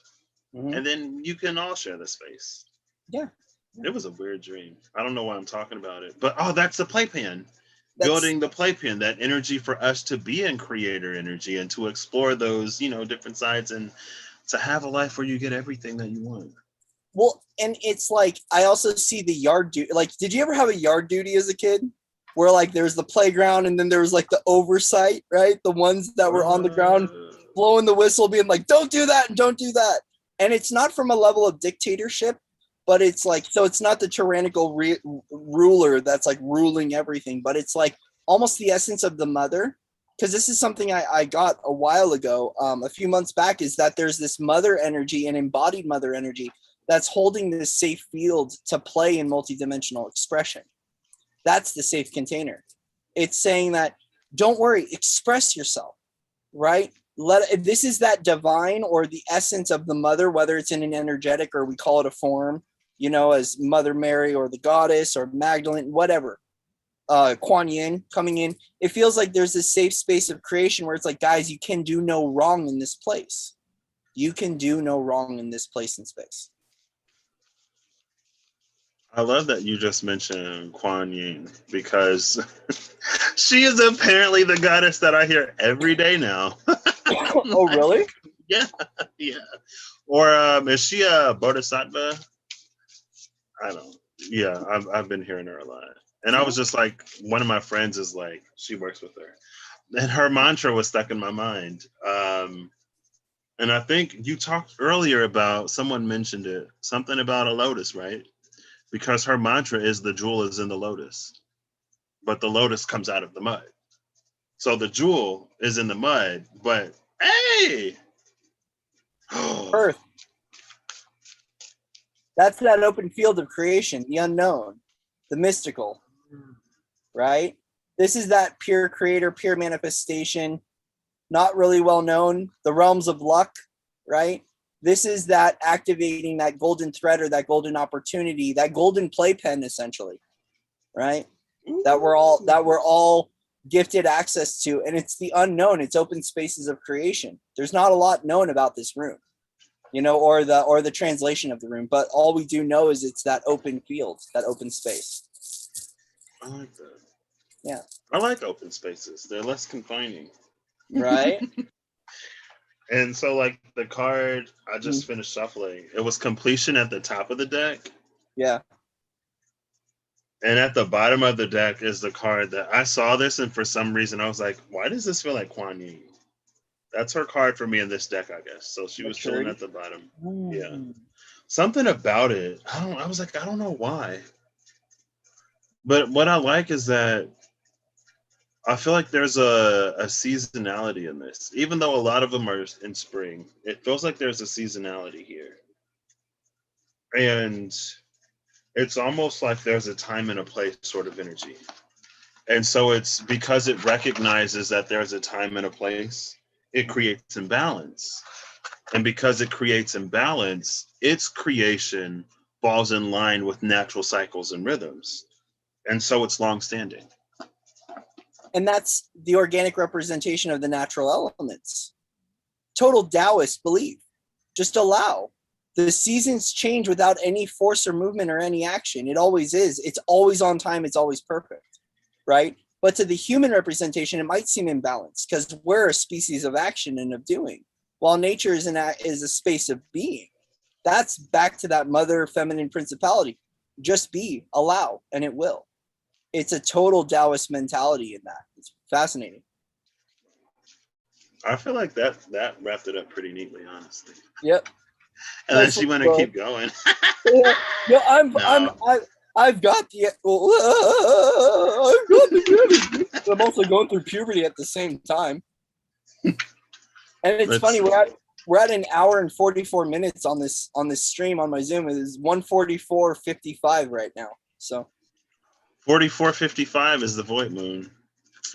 S1: Mm-hmm. And then you can all share the space.
S2: Yeah.
S1: It was a weird dream. I don't know why I'm talking about it. But, oh, that's the playpen. Building the playpen, that energy for us to be in creator energy and to explore those, you know, different sides and to have a life where you get everything that you want.
S2: Well, and it's like, I also see the yard duty. Like, did you ever have a yard duty as a kid? Where like there's the playground and then there was like the oversight, right? The ones that were on the ground blowing the whistle, being like, don't do that and don't do that. And it's not from a level of dictatorship, but it's like, so it's not the tyrannical ruler that's like ruling everything, but it's like almost the essence of the mother. Because this is something I got a while ago, a few months back, is that there's this mother energy, an embodied mother energy, that's holding this safe field to play in multidimensional expression. That's the safe container. It's saying that, don't worry, express yourself, right? This is that divine or the essence of the mother, whether it's in an energetic or we call it a form, you know, as Mother Mary or the goddess or Magdalene, whatever. Kuan Yin coming in. It feels like there's this safe space of creation where it's like, guys, you can do no wrong in this place. You can do no wrong in this place and space.
S1: I love that you just mentioned Kuan Yin because she is apparently the goddess that I hear every day now.
S2: Oh, really?
S1: Yeah. Or is she a bodhisattva? I don't. Yeah, I've been hearing her a lot, and I was just like, one of my friends is like, she works with her, and her mantra was stuck in my mind. And I think you talked earlier about, someone mentioned it, something about a lotus, right? Because her mantra is the jewel is in the lotus, but the lotus comes out of the mud. So the jewel is in the mud, but hey,
S2: Earth. That's that open field of creation, the unknown, the mystical, right? This is that pure creator, pure manifestation, not really well known, the realms of luck, right? This is that activating that golden thread or that golden opportunity, that golden playpen, essentially, right? That we're all gifted access to, and it's the unknown. It's open spaces of creation. There's not a lot known about this room, or the translation of the room, but all we do know is it's that open field, that open space.
S1: I like that.
S2: Yeah.
S1: I like open spaces. They're less confining.
S2: Right.
S1: And so, like, the card I just finished shuffling, it was completion at the top of the deck.
S2: Yeah.
S1: And at the bottom of the deck is the card that I saw this, and for some reason I was like, why does this feel like Kuan Yin? That's her card for me in this deck, I guess. So she was chilling at the bottom. Yeah. Something about it. I was like, I don't know why. But what I like is that I feel like there's a seasonality in this. Even though a lot of them are in spring, it feels like there's a seasonality here. And it's almost like there's a time and a place sort of energy. And so it's because it recognizes that there's a time and a place, it creates imbalance. And because it creates imbalance, its creation falls in line with natural cycles and rhythms. And so it's long-standing.
S2: And that's the organic representation of the natural elements. Total Taoist belief. Just allow. The seasons change without any force or movement or any action. It always is. It's always on time. It's always perfect, right? But to the human representation, it might seem imbalanced because we're a species of action and of doing, while nature is a space of being. That's back to that mother feminine principality. Just be, allow, and it will. It's a total Taoist mentality in that. It's fascinating.
S1: I feel like that wrapped it up pretty neatly, honestly.
S2: Yep.
S1: And then she went to keep going.
S2: Yeah, I've got the I'm also going through puberty at the same time. And it's funny, we're at an hour and 44 minutes on this stream on my Zoom. It is 1:44:55 right now. So
S1: 44:55 is the void moon.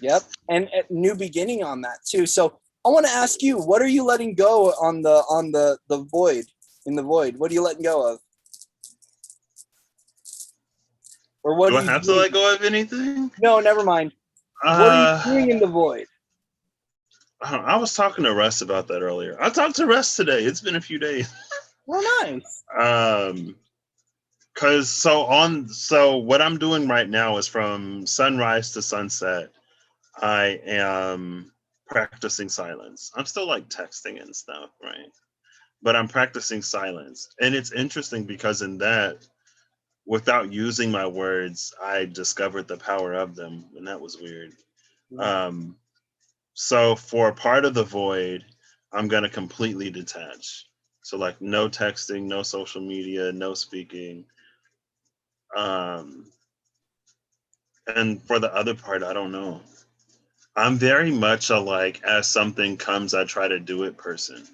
S2: Yep. And a new beginning on that too. So I want to ask you, what are you letting go on the void, in the void? What are you letting go of? Or what
S1: do I have to let go of anything?
S2: No, never mind. What are you doing in the void?
S1: I was talking to Russ about that earlier. I talked to Russ today. It's been a few days.
S2: Oh, nice.
S1: So what I'm doing right now is from sunrise to sunset, I am practicing silence. I'm still like texting and stuff, right? But I'm practicing silence. And it's interesting because in that, without using my words, I discovered the power of them, and that was weird. So for part of the void, I'm gonna completely detach. So like no texting, no social media, no speaking. And for the other part, I don't know. I'm very much a like, as something comes, I try to do it person.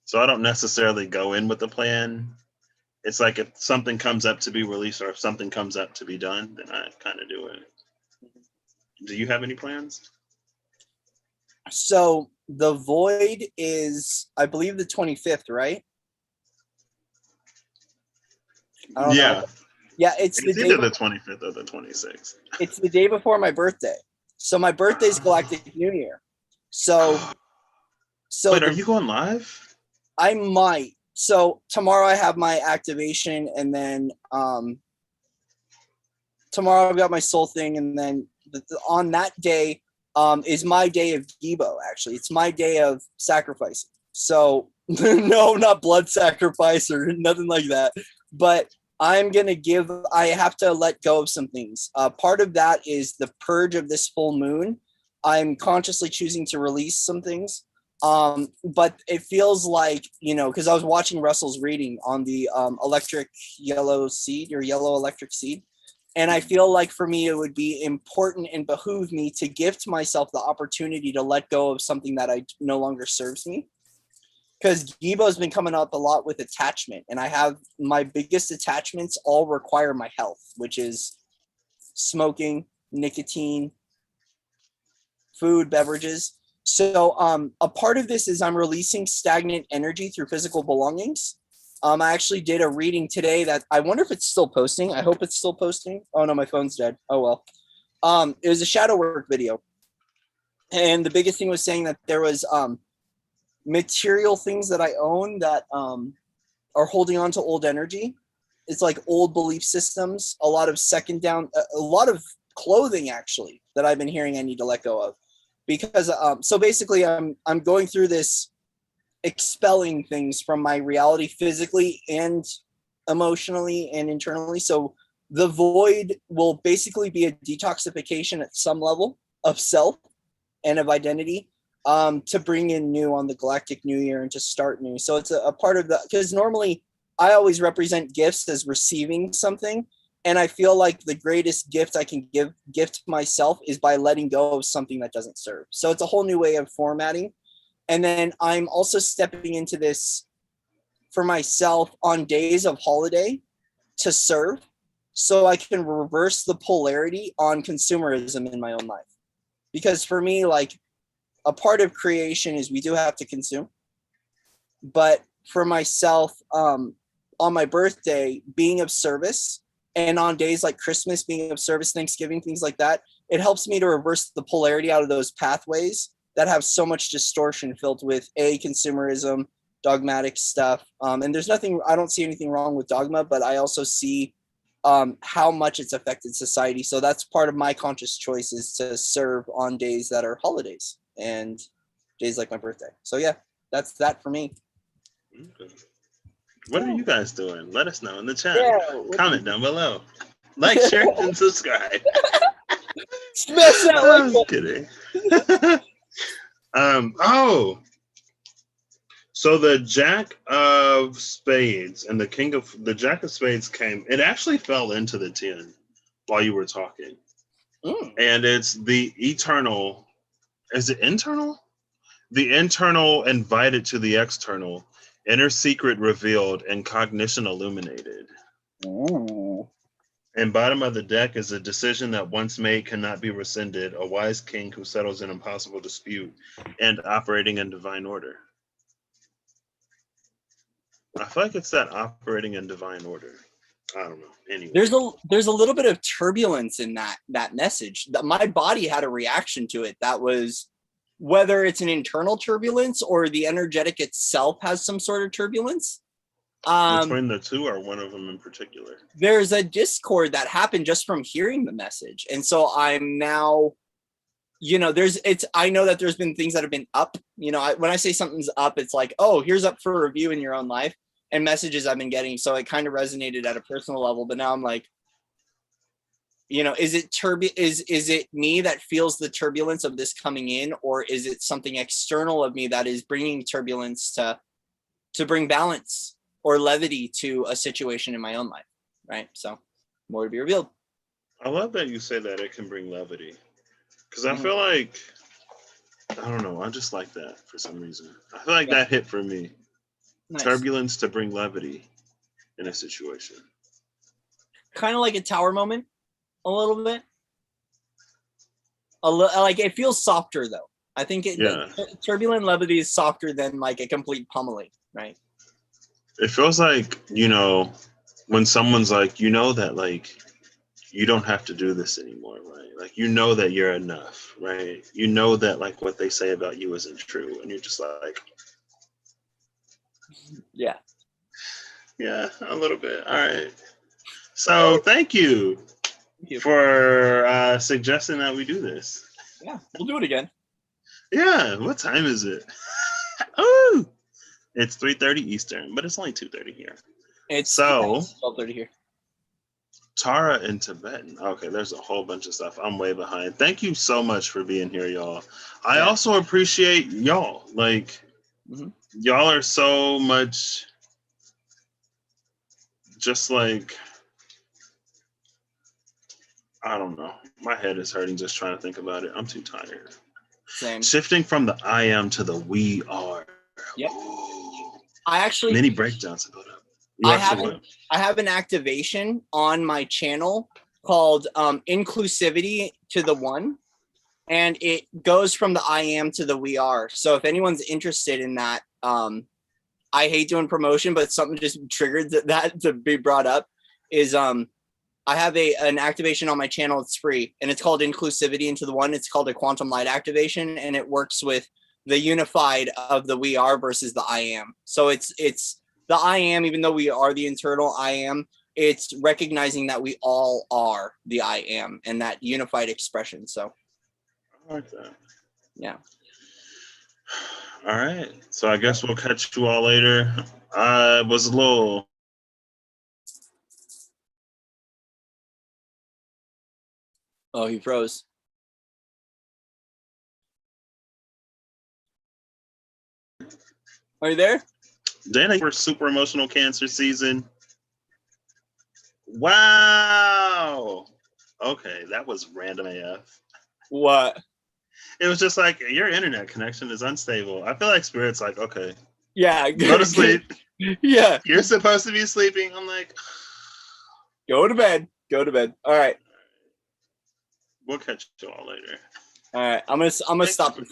S1: So I don't necessarily go in with a plan. It's like if something comes up to be released or if something comes up to be done, then I kind of do it. Do you have any plans?
S2: So the void is, I believe, the 25th, right?
S1: Yeah.
S2: Know. Yeah, it's
S1: either the 25th or the 26th.
S2: It's the day before my birthday. So my birthday is Galactic New Year. So
S1: wait, are you going live?
S2: I might. So tomorrow I have my activation, and then tomorrow I've got my soul thing, and then on that day is my day of Gibo. Actually, it's my day of sacrificing. So no, not blood sacrifice or nothing like that, but I have to let go of some things. Part of that is the purge of this full moon. I'm consciously choosing to release some things. But it feels like, because I was watching Russell's reading on the electric yellow seed or yellow electric seed. And I feel like for me, it would be important and behoove me to gift myself the opportunity to let go of something that no longer serves me. Because Gibo has been coming up a lot with attachment, and I have my biggest attachments all require my health, which is smoking, nicotine, food, beverages. So a part of this is I'm releasing stagnant energy through physical belongings. I actually did a reading today that I wonder if it's still posting. I hope it's still posting. Oh no, my phone's dead. Oh well. It was a shadow work video. And the biggest thing was saying that there was material things that I own that are holding on to old energy. It's like old belief systems, a lot of a lot of clothing actually that I've been hearing I need to let go of, because so basically I'm going through this expelling things from my reality physically and emotionally and internally. So the void will basically be a detoxification at some level of self and of identity, to bring in new on the galactic new year and to start new. So it's a part of the, because normally I always represent gifts as receiving something. And I feel like the greatest gift I can gift myself is by letting go of something that doesn't serve. So it's a whole new way of formatting. And then I'm also stepping into this for myself on days of holiday to serve, so I can reverse the polarity on consumerism in my own life. Because for me, like, a part of creation is we do have to consume. But for myself, on my birthday, being of service, and on days like Christmas, being of service, Thanksgiving, things like that, it helps me to reverse the polarity out of those pathways that have so much distortion filled with consumerism, dogmatic stuff. And there's nothing, I don't see anything wrong with dogma, but I also see how much it's affected society. So that's part of my conscious choice, is to serve on days that are holidays and days like my birthday. So yeah, that's that for me.
S1: Okay. What are you guys doing? Let us know in the chat.
S2: Yeah,
S1: comment down below. Like, share, and subscribe.
S2: Smash that
S1: I
S2: like
S1: was kidding. Oh, so the Jack of Spades and the Jack of Spades came. It actually fell into the 10 while you were talking. And it's the eternal. Is it internal? The internal invited to the external, inner secret revealed, and cognition illuminated.
S2: Ooh.
S1: And bottom of the deck is a decision that once made cannot be rescinded, a wise king who settles an impossible dispute, and operating in divine order. I feel like it's that operating in divine order. I don't know. Anyway,
S2: there's a little bit of turbulence in that message. My body had a reaction to it. That was, whether it's an internal turbulence or the energetic itself has some sort of turbulence.
S1: Between the two, or one of them in particular?
S2: There's a discord that happened just from hearing the message. And so I'm now, I know that there's been things that have been up. When I say something's up, it's like, oh, here's up for review in your own life, and messages I've been getting. So it kind of resonated at a personal level. But now I'm like, is it me that feels the turbulence of this coming in, or is it something external of me that is bringing turbulence to bring balance or levity to a situation in my own life, right? So more to be revealed.
S1: I love that you say that it can bring levity, because I feel like, I don't know, I just like that for some reason. I feel like that hit for me. Nice. Turbulence to bring levity in a situation.
S2: Kind of like a tower moment, a little bit. Like, it feels softer though. I think turbulent levity is softer than like a complete pummeling, right?
S1: It feels like, when someone's like, that, like, you don't have to do this anymore, right? Like, that you're enough, right? That, like, what they say about you isn't true. And you're just like,
S2: yeah,
S1: a little bit. All right. So thank you for suggesting that we do this.
S2: Yeah, we'll do it again.
S1: Yeah. What time is it? Oh, it's 3:30 Eastern, but it's only 2:30 here.
S2: It's 12:30 here.
S1: Tara in Tibetan. Okay, there's a whole bunch of stuff. I'm way behind. Thank you so much for being here, y'all. I also appreciate y'all. Like, y'all are so much just like, I don't know. My head is hurting just trying to think about it. I'm too tired.
S2: Same.
S1: Shifting from the I am to the we are.
S2: Yep. I actually
S1: many breakdowns about it.
S2: I have an activation on my channel called inclusivity to the one, and it goes from the I am to the we are. So if anyone's interested in that, I hate doing promotion, but something just triggered that to be brought up is I have an activation on my channel. It's free, and it's called Inclusivity into the One. It's called a Quantum Light activation, and it works with the unified of the we are versus the I am. So it's the I am, even though we are the internal I am, it's recognizing that we all are the I am and that unified expression. So
S1: I like that.
S2: Yeah.
S1: All right. So I guess we'll catch you all later. I was a little.
S2: Oh, he froze. Are you there?
S1: Dana, for super emotional cancer season. Wow. Okay, that was random AF.
S2: What?
S1: It was just like your internet connection is unstable. I feel like Spirit's like, okay,
S2: Yeah.
S1: go to sleep.
S2: Yeah.
S1: You're supposed to be sleeping. I'm like,
S2: go to bed. Go to bed. All right.
S1: We'll catch you all later.
S2: All right. I'm gonna stop.